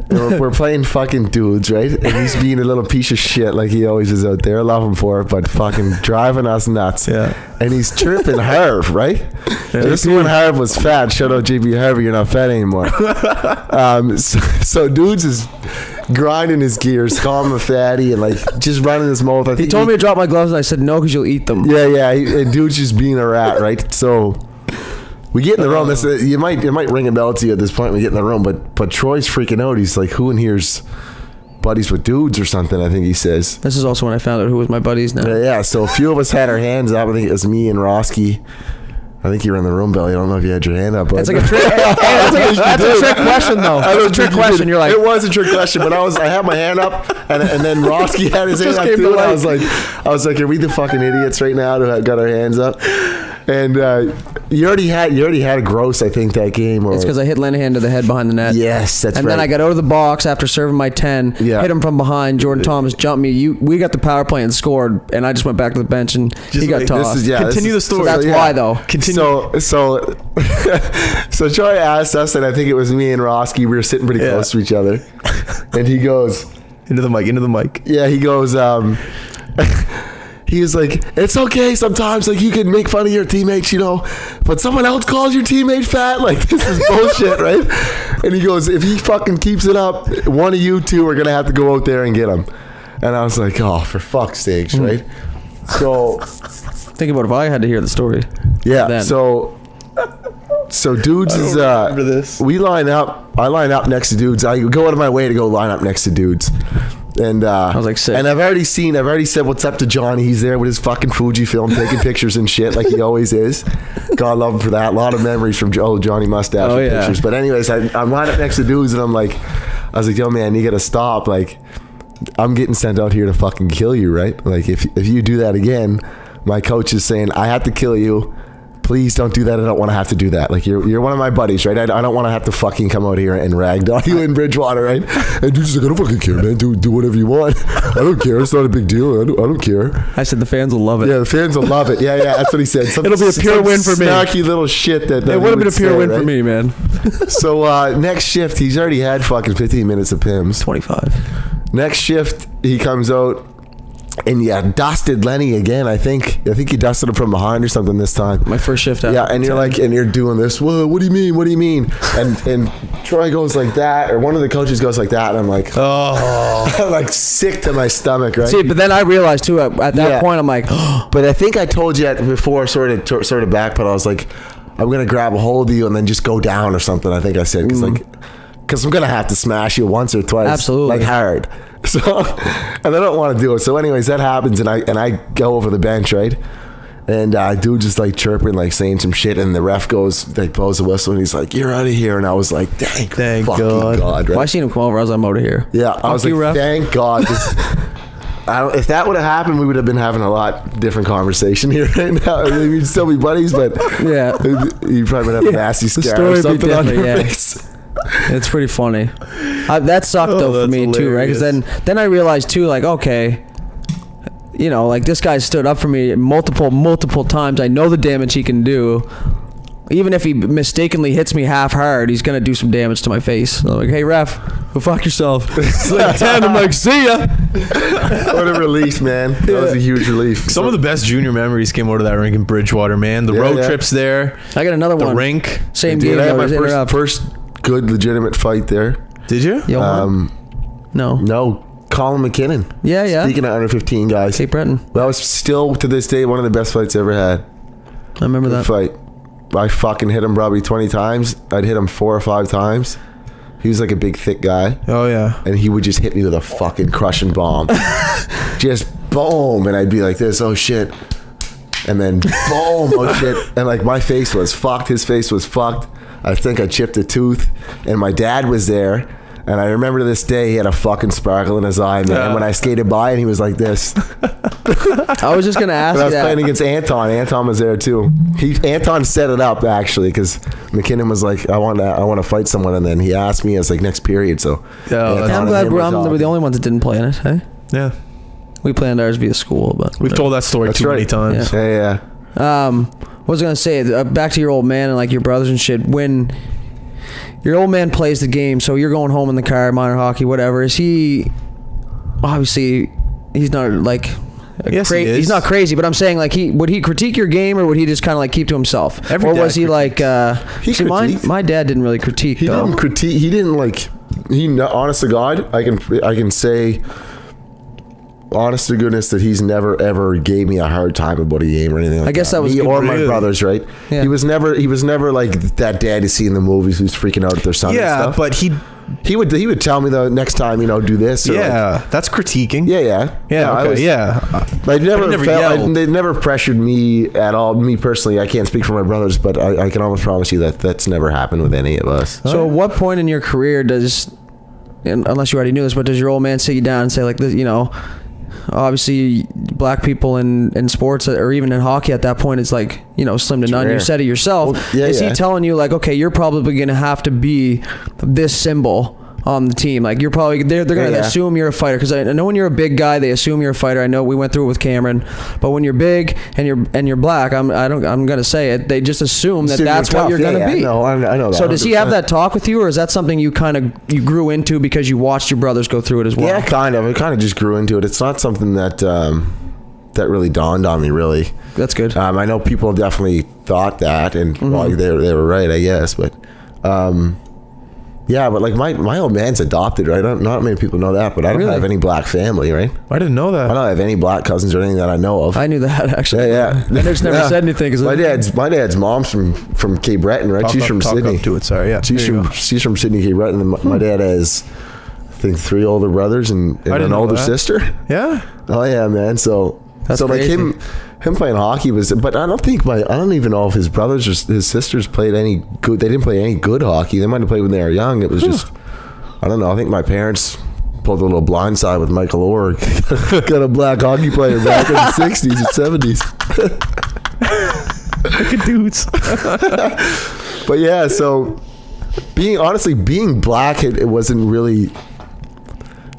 We're playing fucking dudes, right? And he's being a little piece of shit like he always is out there. I love him for it, but fucking driving us nuts. Yeah. And he's chirping Harv, right? Yeah, this is when Harv was fat. Shout out JB Harvey, you're not fat anymore. So dudes is grinding his gears, calling him a fatty, and just running his mouth. He told me to drop my gloves, and I said no because you'll eat them. Yeah. And dude's just being a rat, right? So we get in the room. It might ring a bell to you at this point. We get in the room, but Troy's freaking out. He's like, "Who in here's buddies with dudes or something, I think he says. This is also when I found out who was my buddies now. Yeah, so a few of us had our hands up. I think it was me and Roski. I think you were in the room, Billy. I don't know if you had your hand up. But it's like a trick. That's a trick question, though. That's a trick question. You're like, it was a trick question, but I had my hand up, and then Roski had his hand up too. And I was like, are we the fucking idiots right now that got our hands up? And you already had a gross, I think, that game. It's because I hit Linehan to the head behind the net. Yes, that's right. And then I got out of the box after serving my 10, hit him from behind. Jordan Thomas jumped me. We got the power play and scored, and I just went back to the bench, and he got tossed. Continue the story. So that's why, though. Continue. So Troy asked us, and I think it was me and Roski. We were sitting pretty close to each other, and he goes into the mic. Yeah, he goes. He was like, it's okay sometimes, like, you can make fun of your teammates, you know, but someone else calls your teammate fat, like, this is bullshit, right? And he goes, if he fucking keeps it up, one of you two are gonna have to go out there and get him. And I was like, oh, for fuck's sakes, right? So think about if I had to hear the story. Yeah, then. so dudes is remember this. We line up. I line up next to dudes. I go out of my way to go line up next to dudes. And I was like, sick. And I've already said what's up to Johnny. He's there with his fucking Fujifilm taking pictures and shit like he always is. God love him for that. A lot of memories from Johnny Mustache and pictures. But anyways, I'm lined up next to dudes, and I was like, yo man, you gotta stop. Like, I'm getting sent out here to fucking kill you, right? Like, if you do that again, my coach is saying I have to kill you. Please don't do that. I don't want to have to do that. Like, you're one of my buddies, right? I don't want to have to fucking come out here and ragdoll you in Bridgewater, right? And dude's like, I don't fucking care, man. Do whatever you want. I don't care. It's not a big deal. I don't care. I said the fans will love it. Yeah, the fans will love it. Yeah, that's what he said. It'll be a pure win for me. Snarky little shit that it would have been a pure win for me, man. So next shift, he's already had fucking 15 minutes of Pims. 25. Next shift, he comes out. And dusted Lenny again. I think you dusted him from behind or something this time. My first shift out. Yeah, and you're like, and you're doing this. Whoa, what do you mean? What do you mean? And Troy goes like that, or one of the coaches goes like that, and I'm like, oh, I'm like sick to my stomach, right? See, but then I realized too at that point, I'm like, oh. But I think I told you before, sort of backpedal. I was like, I'm gonna grab a hold of you and then just go down or something. I think I said because I'm gonna have to smash you once or twice, absolutely, like hard. So, and I don't want to do it. So anyways, that happens, and I go over the bench, right? And dude just like chirping, like saying some shit, and the ref goes, like, blows the whistle, and he's like, you're out of here. And I was like, thank fucking God, right? Well, I seen him come over, I was like, I'm out of here. Yeah, I was like, ref. Thank God. If that would have happened, we would have been having a lot different conversation here right now. I mean, we'd still be buddies, but yeah, you probably would have a nasty scar or something on your face. It's pretty funny. That sucked though for me hilarious. Too, right? Because then I realized too, like, okay, you know, like, this guy stood up for me multiple times. I know the damage he can do. Even if he mistakenly hits me half hard, he's gonna do some damage to my face. I'm like, hey ref, go fuck yourself. It's like 10. I'm like, see ya. What a relief, man. That was a huge relief. Some of the best junior memories came out of that rink in Bridgewater, man. The road trips there. I got another one. The rink. Same game. I had my first good legitimate fight there. Did you? No. Colin McKinnon. Yeah. Speaking of under 15 guys. Cape Breton. That was still to this day one of the best fights I ever had. I remember that fight. I fucking hit him probably 20 times. I'd hit him 4 or 5 times. He was like a big thick guy. Oh yeah. And he would just hit me with a fucking crushing bomb. Just boom, and I'd be like this, oh shit. And then boom, oh shit. And like, my face was fucked, his face was fucked. I think I chipped a tooth, and my dad was there, and I remember to this day he had a fucking sparkle in his eye, man. And when I skated by, and he was like this. I was just gonna ask you. I was playing against Anton. Anton was there too. Anton set it up actually, because McKinnon was like, I want to fight someone, and then he asked me as like next period. So I'm glad we're the only ones that didn't play in it. Hey. Yeah. We planned ours via school, but we've told that story too many times. Yeah. What was I gonna say? Back to your old man and like your brothers and shit. When your old man plays the game, so you're going home in the car, minor hockey, whatever. Is he? Obviously, he's not like. Yes, he is. He's not crazy, but I'm saying, like, would he critique your game, or would he just kind of like keep to himself? Or was he like? See, my dad didn't really critique. He didn't critique. He didn't like. Honest to God, I can say. Honest to goodness, that he's never ever gave me a hard time about a game or anything like that. I guess that was me or my brothers, right? Yeah. He was never like that dad you see in the movies who's freaking out at their son. Yeah, and stuff. but He would tell me the next time, do this. Or that's critiquing. Yeah. They never pressured me at all. Me personally, I can't speak for my brothers, but I can almost promise you that that's never happened with any of us. So at what point in your career unless you already knew this, but does your old man sit you down and say, like, this, obviously black people in sports or even in hockey at that point, it's like, slim to none. You said it yourself. Well, is he telling you, like, okay, you're probably going to have to be this symbol on the team? Like, you're probably they're going to assume you're a fighter, because I know when you're a big guy, they assume you're a fighter. I know we went through it with Cameron, but when you're big and you're black, I'm going to say it, they just assume that that's what you're going to be. No, I know that. So does he have that talk with you, or is that something you you grew into because you watched your brothers go through it as well? Yeah, kind of. I kind of just grew into it. It's not something that that really dawned on me, really. That's good. I know people definitely thought that, and well, they were right, I guess, but yeah, but like my old man's adopted, right? Not many people know that, but I don't have any black family, right? I didn't know that. I don't have any black cousins or anything that I know of. I knew that, actually. Yeah. I just never said anything. My dad's mom's from Cape Breton, right? She's from Sydney. Up to it, sorry. Yeah. She's from Sydney, Cape Breton. And my dad has, I think, 3 older brothers and an older sister. Yeah. Oh yeah, man. So crazy. Like him playing hockey was, but I don't even know if his brothers or his sisters played any good. They didn't play any good hockey. They might have played when they were young. It was just, I don't know. I think my parents pulled a little blindside with Michael Orr. Got a black hockey player back in the 60s and 70s. Look at dudes. But yeah, so being black, it wasn't really,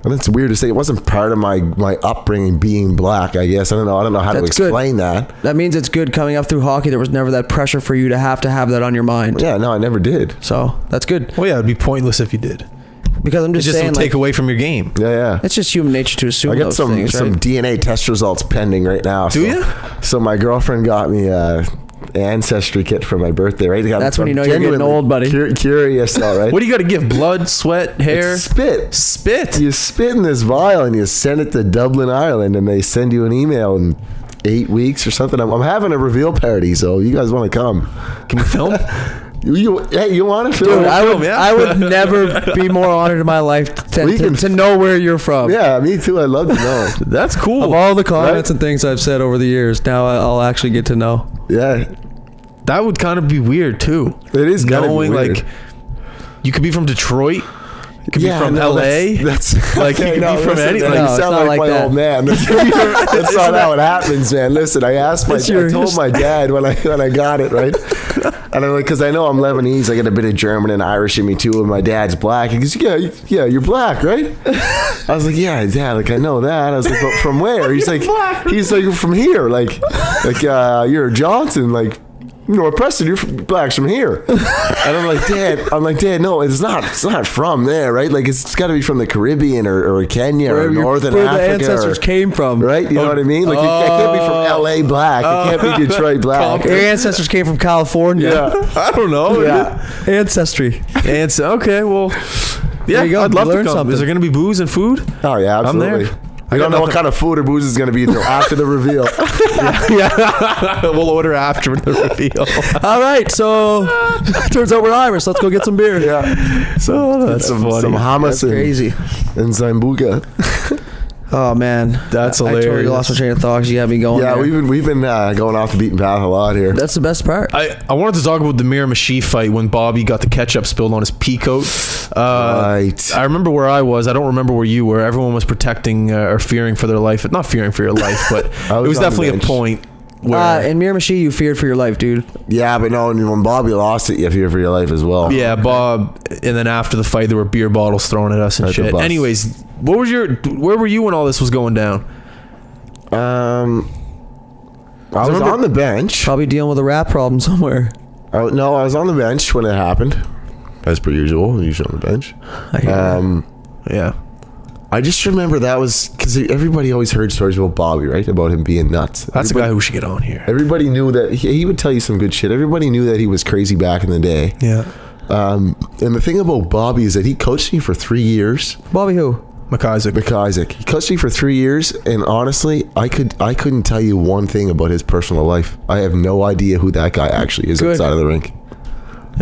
and it's weird to say, it wasn't part of my upbringing being black, I guess. I don't know how to explain that. That means it's good coming up through hockey. There was never that pressure for you to have that on your mind. Yeah, no, I never did. So that's good. Well, yeah, it'd be pointless if you did. Because I'm just saying, would take away from your game. Yeah. It's just human nature to assume. I got those some things, right? DNA test results pending right now. Do you? So my girlfriend got me ancestry kit for my birthday, right? That's when you know you're getting old, buddy. Curious though, right? What do you got to give? Blood, sweat, hair? It's spit. Spit? You spit in this vial and you send it to Dublin, Ireland, and they send you an email in 8 weeks or something. I'm having a reveal party, so you guys want to come? Can we film? You want to film? Dude, I would never be more honored in my life to know where you're from. Yeah, me too. I'd love to know. That's cool. Of all the comments and things I've said over the years, now I'll actually get to know. Yeah. That would kind of be weird too. It is kind of weird. Like, you could be from Detroit. You could be from LA. That's like, you could be from any. You sound like my old man. That's not how it happens, man. Listen, I told my dad when I got it, right? And I'm like, because I know I'm Lebanese, I get a bit of German and Irish in me too, and my dad's black. He goes, yeah, you're black, right? I was like, yeah, Dad, like I know that. I was like, but from where? He's like, from here, like you're a Johnson, like. North Preston, you're blacks from here. And I'm like, Dad, no, it's not from there, right? Like, it's got to be from the Caribbean or Kenya or Northern Africa. Where the ancestors came from. Right? You know what I mean? Like, it can't be from LA black. It can't be Detroit black. Your ancestors came from California. Yeah. I don't know. Yeah. Ancestry. Okay, well, yeah, I'd love to come. Something. Is there going to be booze and food? Oh, yeah, absolutely. I'm there. I don't know what kind of food or booze is going to be until after the reveal. Yeah. We'll order after the reveal. All right, so turns out we're Irish. Let's go get some beer. Yeah. So that's some hummus and Zambuca. Oh man, that's hilarious. I totally lost my train of thought. You got me going. Yeah, there. we've been going off the beaten path a lot here. That's the best part. I wanted to talk about the Miramichi fight when Bobby got the ketchup spilled on his pea coat. Right. I remember where I was. I don't remember where you were. Everyone was protecting or fearing for their life. Not fearing for your life, but it was definitely a point. In Miramichi, you feared for your life, dude. Yeah, but no, when Bobby lost it, you feared for your life as well. Yeah, Bob, and then after the fight, there were beer bottles thrown at us and shit. Anyways, where were you when all this was going down? I was on the bench. Probably dealing with a rap problem somewhere. No, I was on the bench when it happened. As per usual, usually on the bench. I hear yeah. I just remember that was because everybody always heard stories about Bobby, right? About him being nuts. That's a guy who should get on here. Everybody knew that he would tell you some good shit. Everybody knew that he was crazy back in the day. Yeah. And the thing about Bobby is that he coached me for 3 years. Bobby who? McIsaac. He coached me for 3 years, and honestly, I couldn't tell you one thing about his personal life. I have no idea who that guy actually is outside of the rink.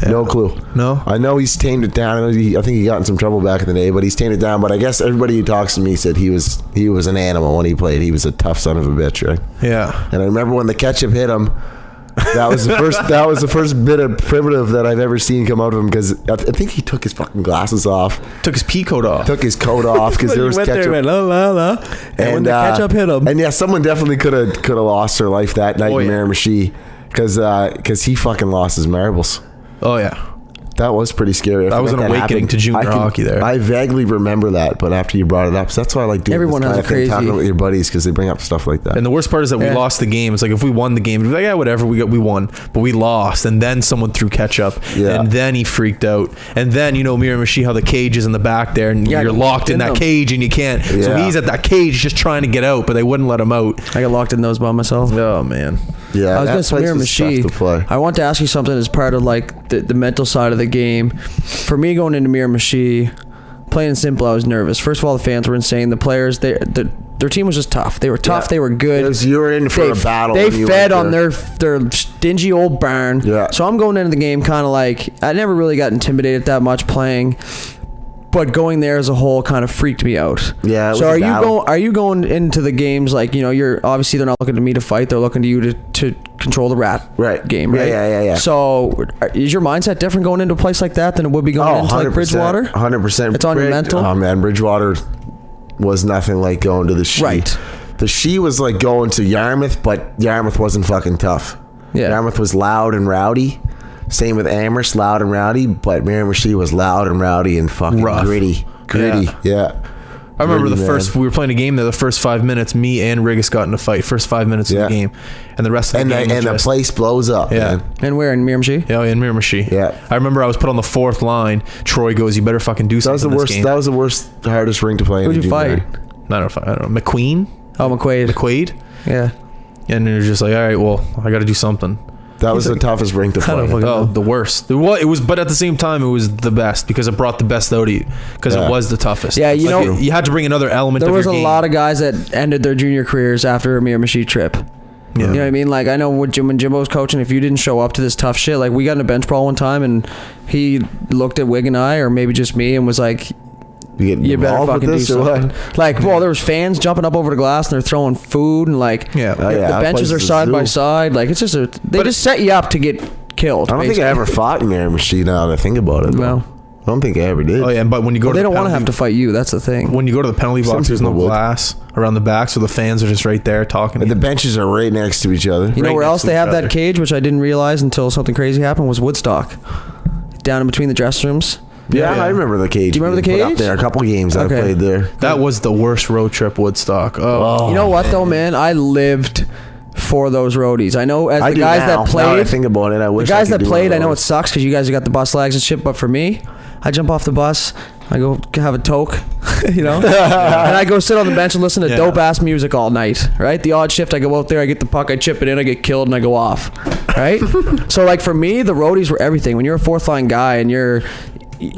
No clue. No? I know he's tamed it down. I think he got in some trouble back in the day, but he's tamed it down. But I guess everybody who talks to me said he was an animal when he played. He was a tough son of a bitch, right? Yeah. And I remember when the ketchup hit him. That was the first bit of primitive that I've ever seen come out of him, because I think he took his fucking glasses off. Took his pea coat off. Took his coat off because there was went ketchup. There, went, la, la, la. And when the ketchup hit him. And yeah, someone definitely could have lost their life that night in Miramichi, because he fucking lost his marbles. Oh, yeah. That was pretty scary. That was an awakening to junior hockey there. I vaguely remember that, but after you brought it up, so that's why I like doing Everyone this has kind of thing, crazy. talking with your buddies, because they bring up stuff like that. And the worst part is that we lost the game. It's like if we won the game, we'd be like, yeah, whatever, we won. But we lost, and then someone threw ketchup, and then he freaked out. And then, Miramichi, how the cage is in the back there, and you're locked in that cage, and you can't. Yeah. So he's at that cage just trying to get out, but they wouldn't let him out. I got locked in those by myself. Oh, man. Yeah, I was going to say Miramichi. I want to ask you something as part of like the mental side of the game. For me, going into Miramichi, plain and simple, I was nervous. First of all, the fans were insane. The players, their team was just tough. They were tough. They were good. You were in for a battle. They fed on their dingy old barn. Yeah. So I'm going into the game kind of like, I never really got intimidated that much playing. But going there as a whole kind of freaked me out. Yeah. So are you going into the games like, you're obviously, they're not looking to me to fight. They're looking to you to control the rat game, right? Yeah. So is your mindset different going into a place like that than it would be going into like Bridgewater? 100%. It's on your mental. Oh man, Bridgewater was nothing like going to the She. Right. The She was like going to Yarmouth, but Yarmouth wasn't fucking tough. Yeah. Yarmouth was loud and rowdy. Same with Amherst, loud and rowdy, but Miramichi was loud and rowdy and fucking rough. Gritty. Yeah. I remember we were playing a game there, the first 5 minutes, me and Riggis got in a fight, first 5 minutes of the game. And the rest of the game and the place blows up, man. And where, in Miramichi? Yeah, in Miramichi. Yeah. I remember I was put on the fourth line. Troy goes, you better fucking do something this game. That was the worst, hardest ring to play in. Who'd you fight? I don't know. McQueen? Oh, McQuaid. Yeah. And you're just like, all right, well, I got to do something. That was the toughest ring to play. The worst. It was, but at the same time, it was the best because it brought the best out of you because it was the toughest. Yeah, you had to bring another element. There was a game. lot of guys that ended their junior careers after a Miramichi trip. Yeah. You know what I mean? Like, I know when Jimbo was coaching, if you didn't show up to this tough shit, like we got in a bench brawl one time and he looked at Wig and I, or maybe just me, and was like, you better fucking do something. Like, well, there was fans jumping up over the glass and they're throwing food and like the benches are side by side. Like, it's just they just set you up to get killed. I don't think I ever fought in Miramichi now that I think about it. No. I don't think I ever did. Oh yeah, but when you go, they don't want to have to fight you. That's the thing. When you go to the penalty box, there's no glass around the back, so the fans are just right there talking. And the benches are right next to each other. You know where else they have that cage, which I didn't realize until something crazy happened, was Woodstock, down in between the dressing rooms. Yeah, I remember the cage. Do you remember the cage? Up there, a couple games I played there. That was the worst road trip, Woodstock. Oh. You know what though, man? I lived for those roadies. I know as the guys that played. Now that I think about it, I wish the guys I could that do played. one of I know it those. sucks because you guys got the bus lags and shit. But for me, I jump off the bus, I go have a toke, and I go sit on the bench and listen to dope ass music all night. Right? The odd shift, I go out there, I get the puck, I chip it in, I get killed, and I go off. Right? So like for me, the roadies were everything. When you're a fourth line guy and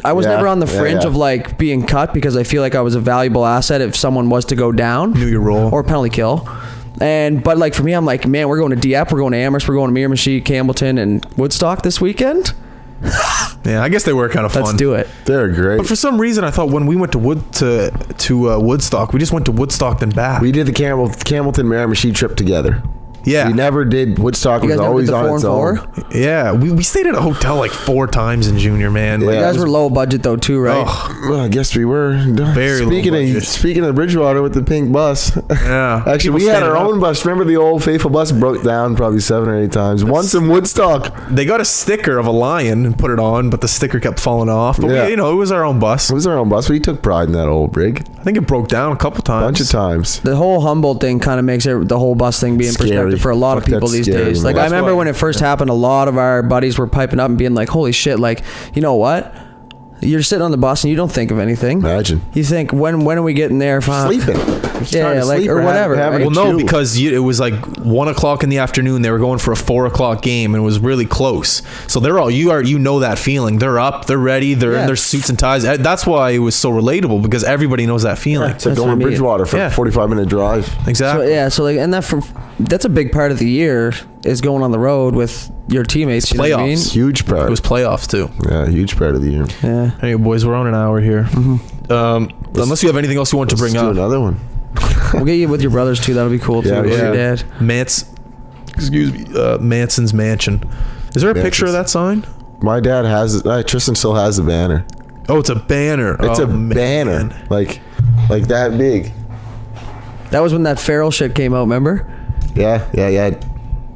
I was never on the fringe of like being cut because I feel like I was a valuable asset if someone was to go down. Knew your role. Or penalty kill. But like for me, I'm like, man, we're going to Dieppe, we're going to Amherst, we're going to Miramichi, Campbellton, and Woodstock this weekend. Yeah, I guess they were kind of fun. Let's do it. They're great. But for some reason, I thought when we went to Woodstock, we just went to Woodstock then back. We did the Campbellton Miramichi trip together. Yeah. We never did. Woodstock was always on its own. Yeah. We stayed at a hotel like 4 times in junior, man. You guys were low budget though too, right? Well, I guess we were. Speaking of Bridgewater with the pink bus. Yeah. Actually, we had our own bus. Remember the old faithful bus broke down probably 7 or 8 times. Once in Woodstock. They got a sticker of a lion and put it on, but the sticker kept falling off. But it was our own bus. It was our own bus. We took pride in that old rig. I think it broke down a couple times. Bunch of times. The whole Humboldt thing kind of makes the whole bus thing be in perspective for a lot of people these days. Like I remember when it first happened, a lot of our buddies were piping up and being like, holy shit, like, you know what? You're sitting on the bus and you don't think of anything. Imagine. You think, when are we getting there? Sleeping. Yeah, like, or whatever. Right? Well, no, because it was like 1 o'clock in the afternoon. They were going for a 4 o'clock game, and it was really close. So they're all you know that feeling. They're up, they're ready, they're in their suits and ties. That's why it was so relatable, because everybody knows that feeling. It's like going to Bridgewater for a 45-minute drive. Exactly. So like, and that's a big part of the year is going on the road with your teammates. It's playoffs. You know what I mean? Huge part. It was playoffs too. Yeah, huge part of the year. Yeah. Hey boys, we're on an hour here. Unless you have anything else you want to bring Let's up. do another one. We'll get you with your brothers too. That'll be cool too. Yeah, with yeah. your dad. Manson's mansion. Is there a picture of that sign? My dad has it. Tristan still has the banner. Oh, it's a banner. It's a man. banner, like that big. That was when that Farrell shit came out. Remember? Yeah.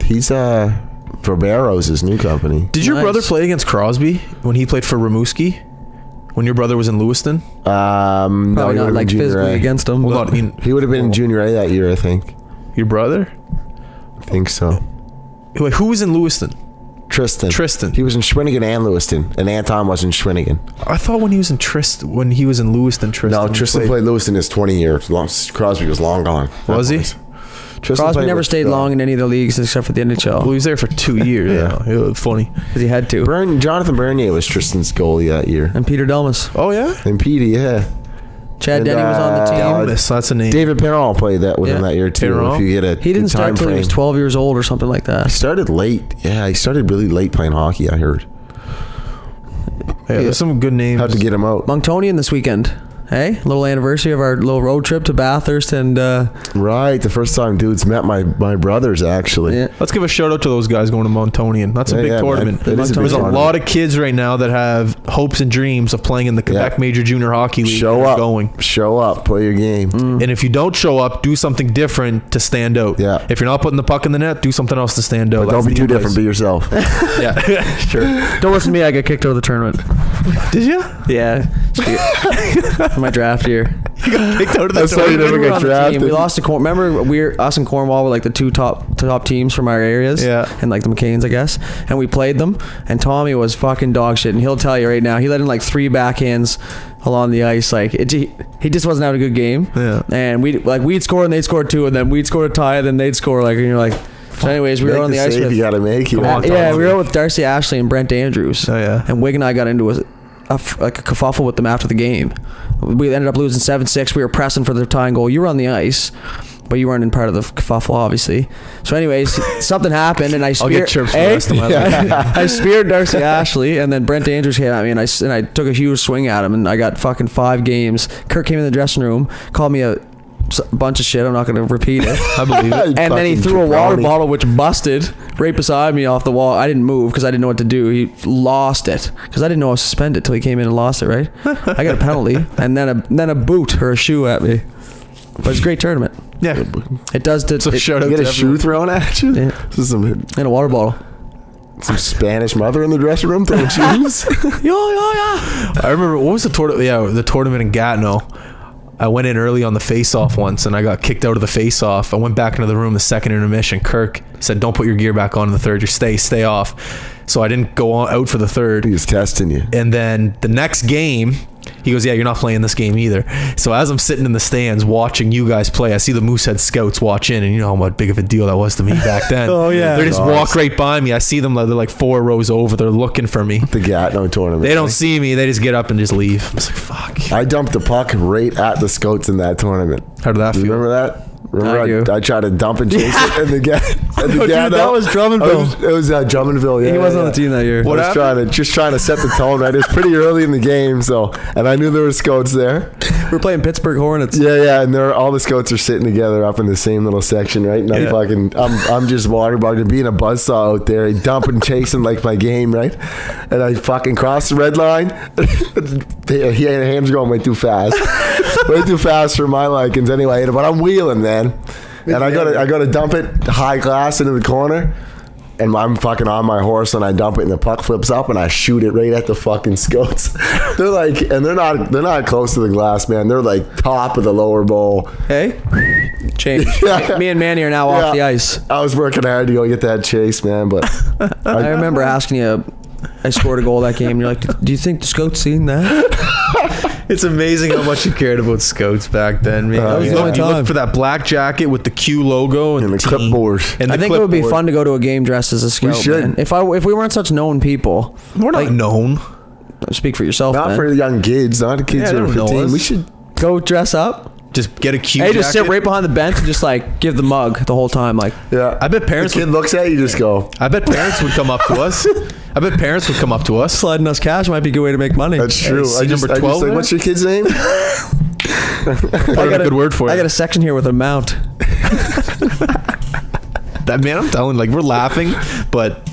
He's Verbero's his new company. Did your brother play against Crosby when he played for Rimouski? When your brother was in Lewiston? No, Probably he not would like have been physically junior A. against him. Well, but He would have been in junior A that year, I think. your brother? I think so. Wait, who was in Lewiston? Tristan. He was in Schwenningen and Lewiston, and Anton was in Schwenningen. I thought when he was in Lewiston, Tristan. No, Tristan played Lewiston his 20 years. Crosby was long gone. Was he? Crosby never stayed long in any of the leagues except for the NHL. Well, he was there for 2 years. Yeah, it was funny. Because he had to. Jonathan Bernier was Tristan's goalie that year. And Peter Delmas. Oh yeah, And Petey, yeah. Chad And, Denny was on the team. Delmas, that's a name. David Perron played that with him that year too. Perron? If you get a He didn't good start time till he was frame. 12 years old or something like He that. started late. Yeah, he started really late playing hockey, I heard. Yeah, there's some good names. Had to get him out. Monctonian this weekend. Hey, little anniversary of our little road trip to Bathurst and Right, the first time dudes met my brothers, actually. yeah. Let's give a shout out to those guys going to Montonian. That's a big tournament. Man. It is a big There's a tournament. lot of kids right now that have hopes and dreams of playing in the Quebec Major Junior Hockey League. Show They're up. Going. Show up. Play your game. And if you don't show up, do something different to stand out. Yeah. If you're not putting the puck in the net, do something else to stand out. But don't That's be the too advice. different. Be yourself. Yeah, sure. Don't listen to me. I got kicked out of the tournament. Did you? Yeah. For my draft year. Kicked out of the That's why you tournament? never We were got on the drafted. team. We lost to remember us and Cornwall were like the two top teams from our areas. Yeah. And like the McCains, I guess. And we played them. And Tommy was fucking dog shit. And he'll tell you right now, he let in like 3 backhands along the ice. Like he just wasn't having a good game. Yeah. And we'd score and they'd score 2, and then we'd score a tie, and then they'd score like, and you're like. So anyways, we were on the ice with. You gotta make it. Yeah, we were with Darcy Ashley and Brent Andrews. Oh, yeah. And Wig and I got into a kerfuffle with them after the game. We ended up losing 7-6. We were pressing for the tying goal. You were on the ice, but you weren't in part of the kerfuffle, obviously. So anyways, something happened, and I I'll get chirps for the rest of my life. I speared Darcy Ashley, and then Brent Andrews came at me, and I took a huge swing at him, and I got fucking 5 games. Kirk came in the dressing room, called me a bunch of shit. I'm not going to repeat it. I believe it. And then he threw a water bottle which busted right beside me off the wall. I didn't move because I didn't know what to do. He lost it because I didn't know I was suspended till he came in and lost it. Right? I got a penalty and then a boot or a shoe at me. But it's a great tournament. Yeah. It does. So shout out You to get a shoe thrown at you? Yeah. This is some And a water bottle. Spanish mother in the dressing room throwing shoes? Yeah. I remember, what was the tournament? Yeah, the tournament in Gatineau. I went in early on the face-off once, and I got kicked out of the face-off. I went back into the room the second intermission. Kirk said, "Don't put your gear back on in the third. You stay off." So I didn't go out for the third. He was testing you. And then the next game, he goes, "Yeah, you're not playing this game either." So as I'm sitting in the stands watching you guys play, I see the Moosehead scouts watch in, and you know how big of a deal that was to me back then. Oh, yeah. They just Nice. walk right by me. I see them, they're like 4 rows over. They're looking for me. The Gatineau tournament. They don't see me. They just get up and just leave. I'm just like, fuck. I dumped the puck right at the Scouts in that tournament. How did that Do you feel? remember that? I do. I tried to dump and chase it in the Dude, that was Drummondville. It was Drummondville. Yeah, He wasn't on yeah. the team that year. What I was trying to set the tone right. It was pretty early in the game, so and I knew there were Scouts there. We're playing Pittsburgh Hornets. Yeah, and all the Scouts are sitting together up in the same little section, right? And I'm just waterboarding, being a buzzsaw out there, dumping, chasing like my game, right? And I fucking crossed the red line. Hands going way too fast, for my likings. Anyway, but I'm wheeling, man, and I gotta dump it high glass into the corner. And I'm fucking on my horse and I dump it and the puck flips up and I shoot it right at the fucking Scouts. They're like, and they're not close to the glass, man. They're like top of the lower bowl. Hey, change. Me and Manny are now off the ice. I was working hard to go get that chase, man, but I remember asking you, I scored a goal that game, and you're like, do you think the Scouts seen that? It's amazing how much you cared about scouts back then, man. That was the only You time. looked for that black jacket with the Q logo and And the team. clipboard. And I the think it would be clipboard. fun to go to a game dressed as a scout. should. Man. If we weren't such known people, We're not known. speak for yourself. Not man. for young kids, not the kids Yeah, who they are don't know 15. us. We should. Go dress up. Just get a Q Hey, jacket. just sit right behind the bench and just like give the mug the whole time. Like, Yeah. I bet parents The kid looks at you, just go. I bet parents would come up to us. I bet parents would come up to us. sliding us cash might be a good way to make money. That's true. see number 12 like, there? what's your kid's name? I got a good word for I it. got a section here with an amount. That man, I'm telling you, like we're laughing, but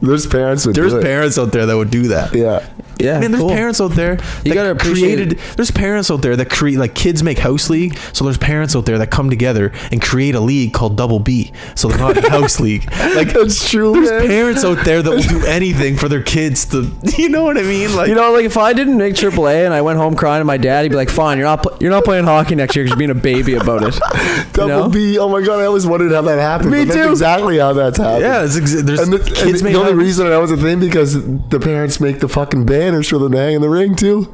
There's parents with there's parents out there that would do that. Yeah. Yeah, Man, there's cool. parents out there You gotta that appreciate created. There's parents out there that create, like, kids make house league. So there's parents out there that come together and create a league called Double B. So they're not in house league. Like, That's true, there's man. parents out there that will do anything for their kids to. You know what I mean? Like, You know, like if I didn't make AAA and I went home crying to my dad, he'd be like, "Fine, you're not playing hockey next year because you're being a baby about it." Double know? B. Oh my god, I always wondered how that happened. Me but too. That's exactly how that's happened. yeah, there's And kids the make only house- reason I was a thing because the parents make the fucking banners for them to hang in the ring too.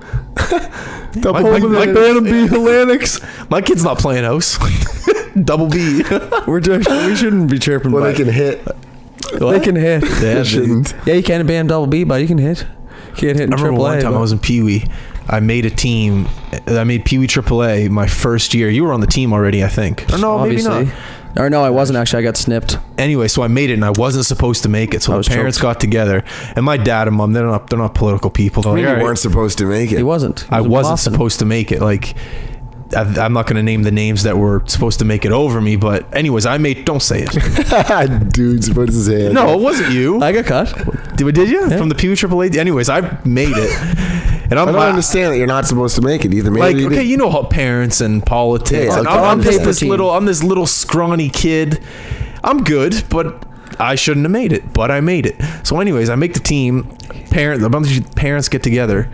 My B Atlantics. My kid's not playing house. Double B. We shouldn't be chirping. Well, by they can hit. They can hit. Yeah, They shouldn't. Yeah, you can't ban double B, but you can hit. You can't hit in I remember triple A. one time I was in Pee Wee. I made a team. I made Pee Wee AAA my first year. You were on the team already, I think. Or no, maybe not. Or no, I wasn't actually. I got snipped. Anyway, so I made it, and I wasn't supposed to make it. So I the was parents choked. got together, and my dad and mom, they're not political people. They're I like, mean, "All you right." weren't supposed to make He it. wasn't. He I was in wasn't Boston. supposed to make it. Like, I'm not going to name the names that were supposed to make it over me. But anyways, I made. Don't say it. Dude's puts his hand. No, it wasn't you. I got cut. Did you? Yeah. From the Pee Wee AAA? Anyways, I made it, and I I'm don't like, understand that you're not supposed to make it either. Maybe like, you okay, did. you know how parents and politics. Yeah, and like, I'm on just paper this team. little. I'm this little scrawny kid. I'm good, but I shouldn't have made it. But I made it. So, anyways, I make the team. A bunch of parents get together,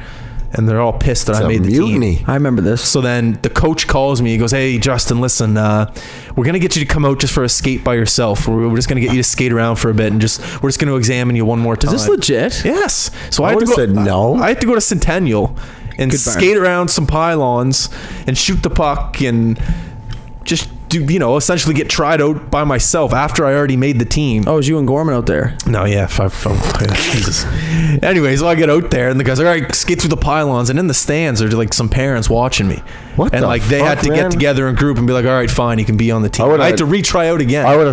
and they're all pissed that It's I a made the mutiny. team. I remember this. So then the coach calls me. He goes, "Hey, Justin, listen, we're gonna get you to come out just for a skate by yourself. We're just gonna get you to skate around for a bit, and we're just gonna examine you one more Is time." this legit? Yes. So I had to would've go, said no. I had to go to Centennial and Good burn. skate around some pylons and shoot the puck and just do, essentially get tried out by myself after I already made the team. Oh, it was you and Gorman out there? No, yeah, Jesus. Anyway, so I get out there and the guys are, all right, skate through the pylons, and in the stands are like some parents watching me. What and the like they fuck, had to man? get together in group and be like, all right, fine, you can be on the team. I I had to retry out again. I would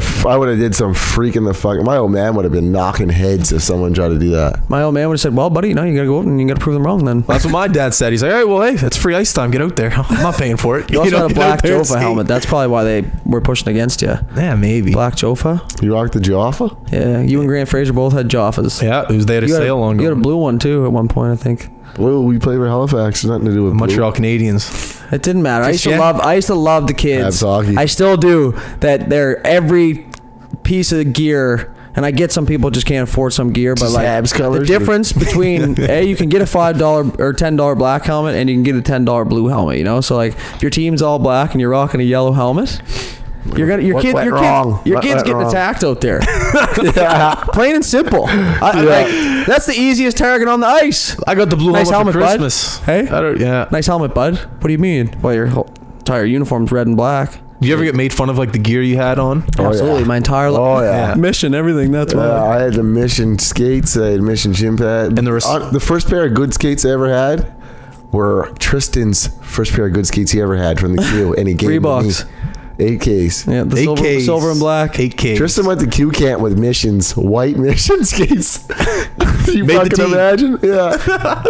have did some freaking the fuck. My old man would have been knocking heads if someone tried to do that. My old man would have said, "Well, buddy, you gotta go out and you gotta prove them wrong." Then That's what my dad said. He's like, all right, well, hey, that's free ice time. Get out there. I'm not paying for it. you also had a get black out there and Jofa skate. helmet. That's probably why they were pushing against you. Yeah, maybe. Black Jofa. You rocked the Jaffa? Yeah, you and Grant Fraser both had Joffas. Yeah, it was they had a You had sale on. You had a blue one too at one point, I think. Blue, we played for Halifax. Nothing to do with Montreal Canadiens. It didn't matter. I used to Yeah. love the kids. Habs hockey. I still do. That they're every piece of gear, and I get some people just can't afford some gear, but Just like Habs colors. the difference between you can get a $5 or $10 black helmet, and you can get a $10 blue helmet. So like if your team's all black and you're rocking a yellow helmet, you're gonna your What kid went your wrong? kid your What kid's went getting wrong? attacked out there. Plain and simple. Like, that's the easiest target on the ice. I got the blue Nice helmet for helmet, bud. Christmas. Hey? Yeah. Nice helmet, bud. What do you mean? Well, your whole entire uniform's red and black. Did you ever get made fun of like the gear you had on? Oh, Absolutely, yeah. my entire Oh, yeah. mission, everything. That's why. I had the Mission skates. I had Mission shin pad. And there was- the first pair of good skates I ever had were Tristan's first pair of good skates he ever had from the Q, and he gave Reeboks. me 8Ks. Yeah, the silver and black. 8K. Tristan went to Q camp with Missions, white Mission skates. You Made the fucking team. imagine? Yeah.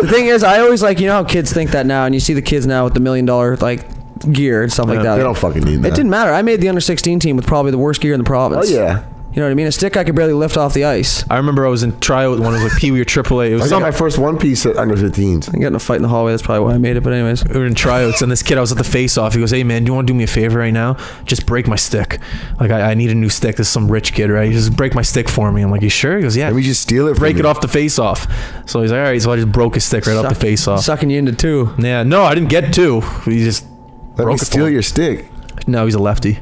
The thing is, I always like, how kids think that now, and you see the kids now with the $1 million like gear and stuff like that. They don't fucking need that. It didn't matter. I made the under 16 team with probably the worst gear in the province. Oh, yeah. You know what I mean? A stick I could barely lift off the ice. I remember I was in tryout when it was like Pee Wee or AAA. It I was got my first one piece at under 15s. I got in a fight in the hallway. That's probably why I made it. But anyways, we were in tryouts, and this kid, I was at the face-off. He goes, "Hey man, do you want to do me a favor right now? Just break my stick. Like I need a new stick. This is some rich kid, right? Just break my stick for me." I'm like, "You sure?" He goes, "Yeah." Let me just steal it from break you. it off the face-off. So he's like, "All right." So I just broke his stick right off the face-off. sucking you into two. Yeah, no, I didn't get two. He just Let me broke it for steal him. your stick. No, he's a lefty.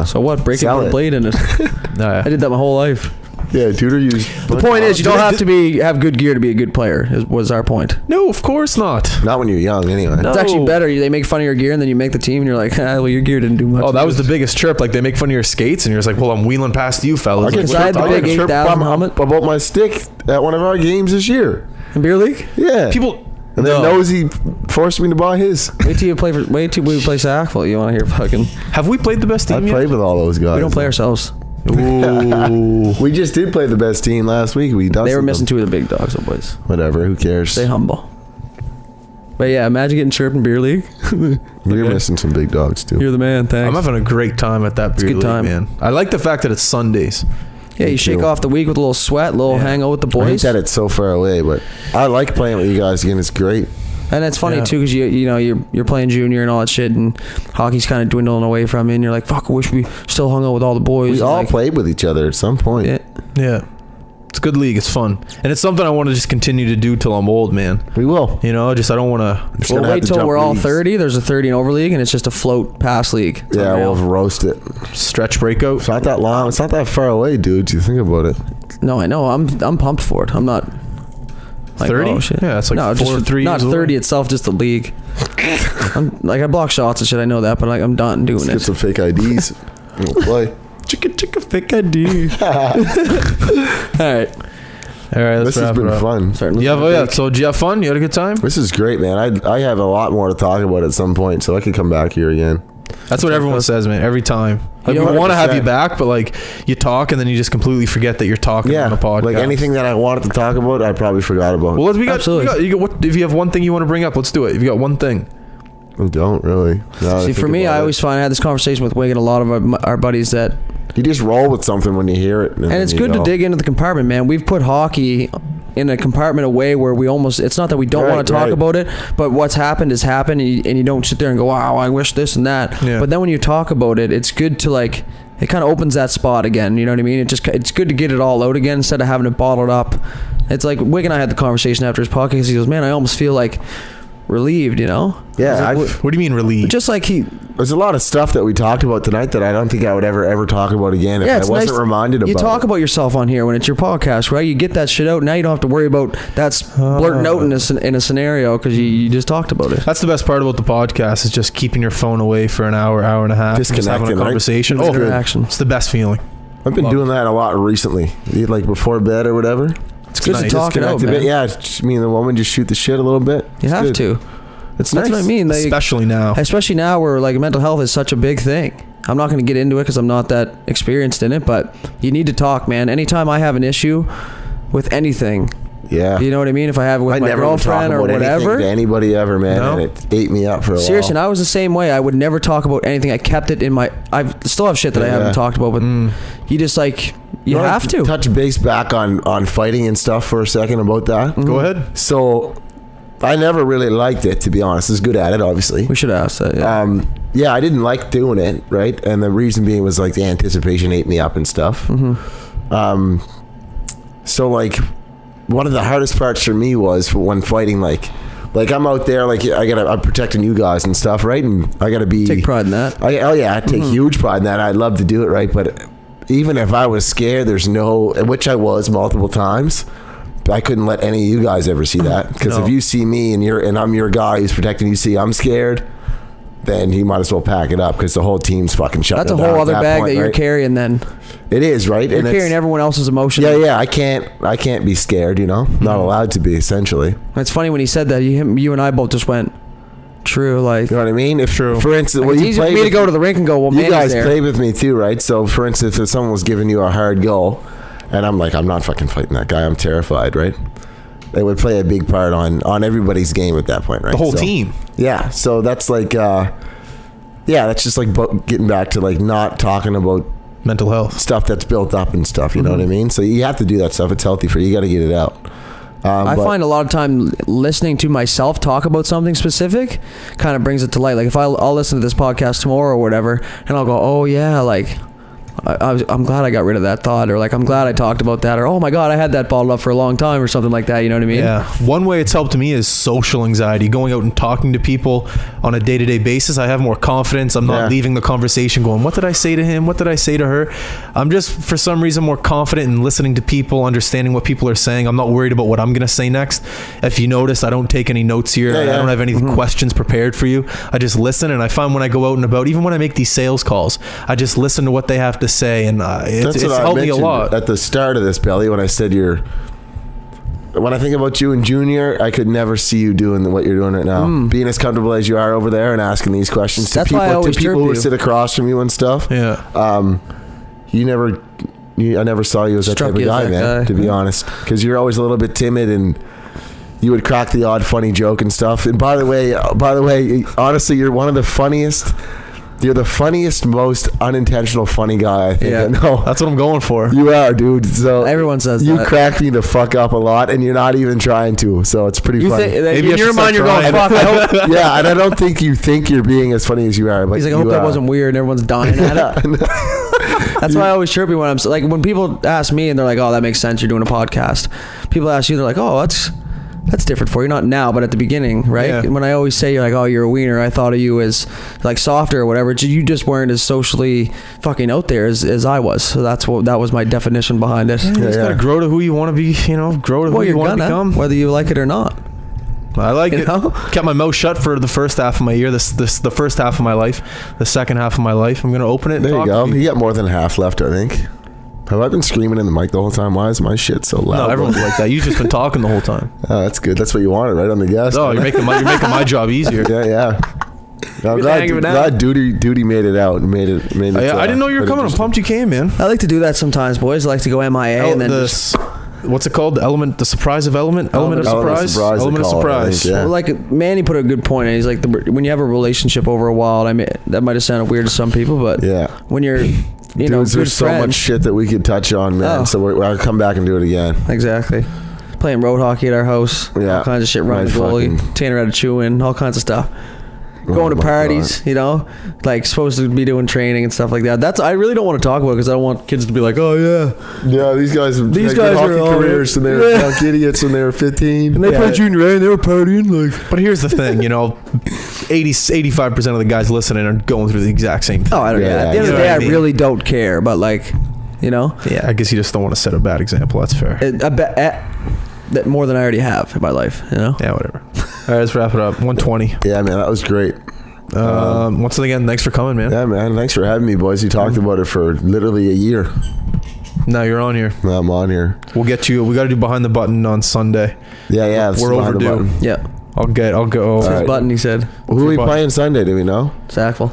So what? Break it Sell with a it. blade in it. No, I did that my whole life. Yeah, Tudor used. The point is, you don't have to have good gear to be a good player. Was our point? No, of course not. Not when you're young, anyway. It's actually better. They make fun of your gear, and then you make the team, and you're like, well, your gear didn't do much. Oh, that was the biggest chirp. Like, they make fun of your skates, and you're just like, well, I'm wheeling past you, fellas. Because I had the big 8,000 helmet about my stick at one of our games this year in beer league. Yeah, people. And then Nosy forced me to buy his. Wait till we play Sackville. You want to hear fucking? Have we played the best team yet? I played with all those guys. We don't play ourselves. Ooh. We just did play the best team last week. They were missing 2 of the big dogs, though, boys. Whatever. Who cares? Stay humble. But yeah, imagine getting chirped in beer league. You're missing some big dogs too. You're the man. Thanks. I'm having a great time at that beer league, man. I like the fact that it's Sundays. Yeah, you shake off the week with a little sweat, a little hang out with the boys. I hate that it's so far away, but I like playing with you guys again. It's great. And it's funny too, because you're playing junior and all that shit, and hockey's kind of dwindling away from you, and you're like, fuck, I wish we still hung out with all the boys. We all played with each other at some point. Yeah. It's a good league. It's fun. And it's something I want to just continue to do till I'm old, man. We will. You know, I don't want to. We'll wait till we're all 30. There's a 30 and over league, and it's just a float pass league. Yeah, we'll roast it. Stretch breakout. It's not that long. It's not that far away, dude. You think about it. No, I know. I'm pumped for it. I'm not. Like, 30? Oh, shit. Yeah, it's like no, 4 or 3 not years 30 away. itself, just the league. I block shots and shit. I know that, but like I'm done doing Let's get some fake IDs. We'll play. Chicka fake ID. All right. This has been fun. So did you have fun? You had a good time? This is great, man. I have a lot more to talk about at some point, so I could come back here again. That's what everyone says, man. Every time. Like, we want to have you back, but like you talk and then you just completely forget that you're talking on a podcast. Like anything that I wanted to talk about, I probably forgot about. Well, if you have one thing you want to bring up, let's do it. If you got one thing. I don't really. See, for me, I always find I had this conversation with Wig and a lot of our buddies that you just roll with something when you hear it, and it's good to dig into the compartment, man. We've put hockey in a compartment away where we almost, it's not that we don't want to talk about it, but what's happened has happened, and you don't sit there and go, wow, I wish this and that. Yeah. But then when you talk about it, it's good to like, it kind of opens that spot again. You know what I mean? It's good to get it all out again instead of having it bottled up. It's like Wig and I had the conversation after his podcast. He goes, man, I almost feel like relieved, you know? Yeah. Like, what do you mean relieved? Just like there's a lot of stuff that we talked about tonight that I don't think I would ever talk about again if I wasn't reminded about it. You talk about yourself on here when it's your podcast, right? You get that shit out. Now you don't have to worry about that's blurting out in a scenario because you just talked about it. That's the best part about the podcast is just keeping your phone away for an hour and a half. Just having a conversation. Right? Interaction. It's the best feeling. I've been doing that a lot recently. Like before bed or whatever. It's good to talk it out, man. Yeah, me and the woman just shoot the shit a little bit. You have to. That's nice. What I mean. Like, especially now where like mental health is such a big thing. I'm not going to get into it because I'm not that experienced in it, but you need to talk, man. Anytime I have an issue with anything, you know what I mean? If I have it with my girlfriend or whatever. To anybody ever, man. And it ate me up for a while. Seriously, and I was the same way. I would never talk about anything. I kept it in my, I still have shit that I haven't talked about, but you just like, you have to. Touch base back on fighting and stuff for a second about that. Mm-hmm. Go ahead. So I never really liked it, to be honest. I was good at it, obviously. We should ask that, yeah. I didn't like doing it, right? And the reason being was like the anticipation ate me up and stuff. Mm-hmm. So like one of the hardest parts for me was when fighting, like I'm out there, like I'm protecting you guys and stuff, right? And I gotta take pride in that. I take huge pride in that. I'd love to do it, right? But even if I was scared, which I was multiple times, I couldn't let any of you guys ever see that, because if you see me and I'm your guy who's protecting you, see I'm scared, then you might as well pack it up, because the whole team's fucking shut down. That's a whole other bag that you're carrying then. It is, right? You're carrying everyone else's emotions. Yeah. I can't be scared, you know? Not allowed to be, essentially. It's funny when he said that, you and I both just went, true, like. You know what I mean? If, true. For instance, it's easy for me to go to the rink and go, well, man, you guys play with me too, right? So, for instance, if someone was giving you a hard go, and I'm like, I'm not fucking fighting that guy, I'm terrified, right? They would play a big part on everybody's game at that point, right? The whole team. Yeah. So that's like, that's just like getting back to like not talking about mental health stuff that's built up and stuff. You know what I mean? So you have to do that stuff. It's healthy for you. You got to get it out. I find a lot of time listening to myself talk about something specific kind of brings it to light. Like if I'll listen to this podcast tomorrow or whatever, and I'll go, oh yeah, like I'm glad I got rid of that thought, or like I'm glad I talked about that, or oh my god, I had that bottled up for a long time, or something like that. You know what I mean? Yeah. One way it's helped me is social anxiety. Going out and talking to people on a day-to-day basis, I have more confidence. I'm not leaving the conversation going, what did I say to him? What did I say to her? I'm just, for some reason, more confident in listening to people, understanding what people are saying. I'm not worried about what I'm going to say next. If you notice, I don't take any notes here. I don't have any questions prepared for you. I just listen, and I find when I go out and about, even when I make these sales calls, I just listen to what they have to say, and it's helped me a lot. At the start of this, Belly, when I said when I think about you and Junior, I could never see you doing what you're doing right now. Being as comfortable as you are over there and asking these questions to people who sit across from you and stuff. Yeah. I never saw you as that type of guy, man, to be honest. Because you're always a little bit timid, and you would crack the odd funny joke and stuff. And by the way, honestly, you're one of the funniest. You're the funniest, most unintentional funny guy I think I know. That's what I'm going for. You are, dude. So everyone says you that. crack me the fuck up a lot, and you're not even trying to. So it's pretty funny. Maybe in your mind, you're going, fuck. I hope. Yeah, and I don't think you think you're being as funny as you are. But he's like, I hope that wasn't weird, and everyone's dying at it. That's why I always chirp you when I'm like, when people ask me and they're like, oh, that makes sense, you're doing a podcast. People ask you, they're like, oh, that's different for you. Not now, but at the beginning, right? Yeah. When I always say you're like, oh, you're a wiener, I thought of you as like softer or whatever. You just weren't as socially fucking out there as I was. So that was my definition behind it. You just gotta grow to who you want to be. Grow to who you want to become, whether you like it or not. I like it. Kept my mouth shut for the first half of my year. The first half of my life. The second half of my life, I'm gonna open it. There you go. You got more than half left, I think. Have I been screaming in the mic the whole time? Why is my shit so loud? No, everyone's like that. You've just been talking the whole time. Oh, that's good. That's what you wanted, right on the guest. Oh, you're making my job easier. Yeah. I'm glad Duty made it out. Made it. I didn't know you were coming. I'm pumped you came, man. I like to do that sometimes, boys. I like to go MIA and then what's it called? The surprise of element of surprise. Element of surprise. Yeah. Well, like Manny put a good point in. He's like, when you have a relationship over a while, that might have sounded weird to some people, but when you're there's so much shit that we could touch on, man. So I'll come back and do it again. Exactly. Playing road hockey at our house. Yeah. All kinds of shit. Running goalie. Tanner had a chew in. All kinds of stuff. Going to parties, like supposed to be doing training and stuff like that. I really don't want to talk about it because I don't want kids to be like, oh yeah, these guys are hockey careers and they're drunk idiots and they're 15 and they played junior A and they were partying like. But here's the thing, 85% of the guys listening are going through the exact same thing. Oh, I don't. At the end of the day, I really don't care, but like, Yeah, I guess you just don't want to set a bad example. That's fair. That more than I already have in my life, Yeah, whatever. All right, let's wrap it up. 120. Yeah, man, that was great. Once again, thanks for coming, man. Yeah, man, thanks for having me, boys. You talked about it for literally a year. Now you're on here. No, I'm on here. We'll get you. We got to do Behind the Button on Sunday. Yeah. We're overdue. Yeah. I'll go. Right. Button, he said. Who are we playing Sunday? Do we know? Sackville.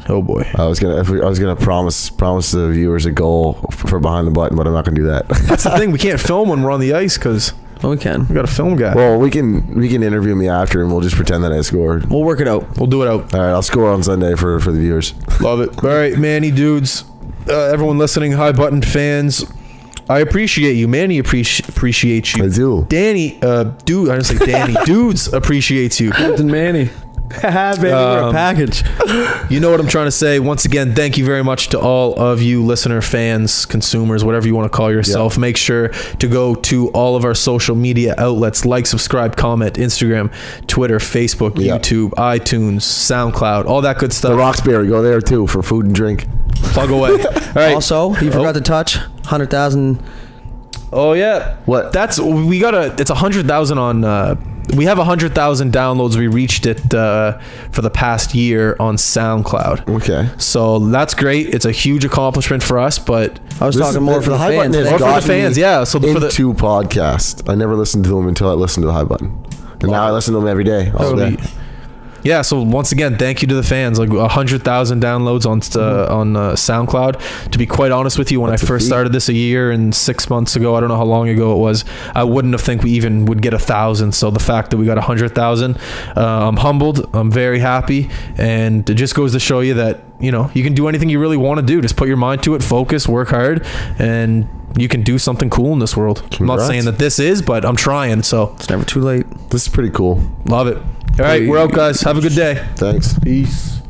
Oh boy. I was gonna promise the viewers a goal for Behind the Button, but I'm not gonna do that. That's the thing. We can't film when we're on the ice because. Well, we can. We got a film guy. Well, we can interview me after, and we'll just pretend that I scored. We'll work it out. We'll do it out. All right, I'll score on Sunday for the viewers. Love it. All right, Manny dudes, everyone listening, High Button fans, I appreciate you. Manny appreciates you. I do. Danny, dude, I just like Danny. Dudes appreciates you. Captain Manny. Baby, we're a package. You know what I'm trying to say. Once again, thank you very much to all of you listener, fans, consumers, whatever you want to call yourself. Make sure to go to all of our social media outlets, like, subscribe, comment, Instagram, Twitter, Facebook, YouTube, iTunes, SoundCloud, all that good stuff. The Roxbury, go there too for food and drink. Plug away. All right. Also, you forgot to touch 100,000. Oh yeah. What? It's 100,000 on we have 100,000 downloads. We reached it for the past year on SoundCloud. Okay. So that's great. It's a huge accomplishment for us, but I was talking more for the fans. More for the fans, yeah. So for the podcasts, I never listened to them until I listened to the High Button, and now I listen to them every day, all day. Yeah, so once again, thank you to the fans. Like 100,000 downloads on SoundCloud. To be quite honest with you, when I first started this a year and 6 months ago, I don't know how long ago it was, I wouldn't have think we even would get 1,000. So the fact that we got 100,000, I'm humbled. I'm very happy, and it just goes to show you that you can do anything you really want to do. Just put your mind to it, focus, work hard, and you can do something cool in this world. Congrats. I'm not saying that this is, but I'm trying. So it's never too late. This is pretty cool. Love it. All right, we're out, guys. Have a good day. Thanks. Peace.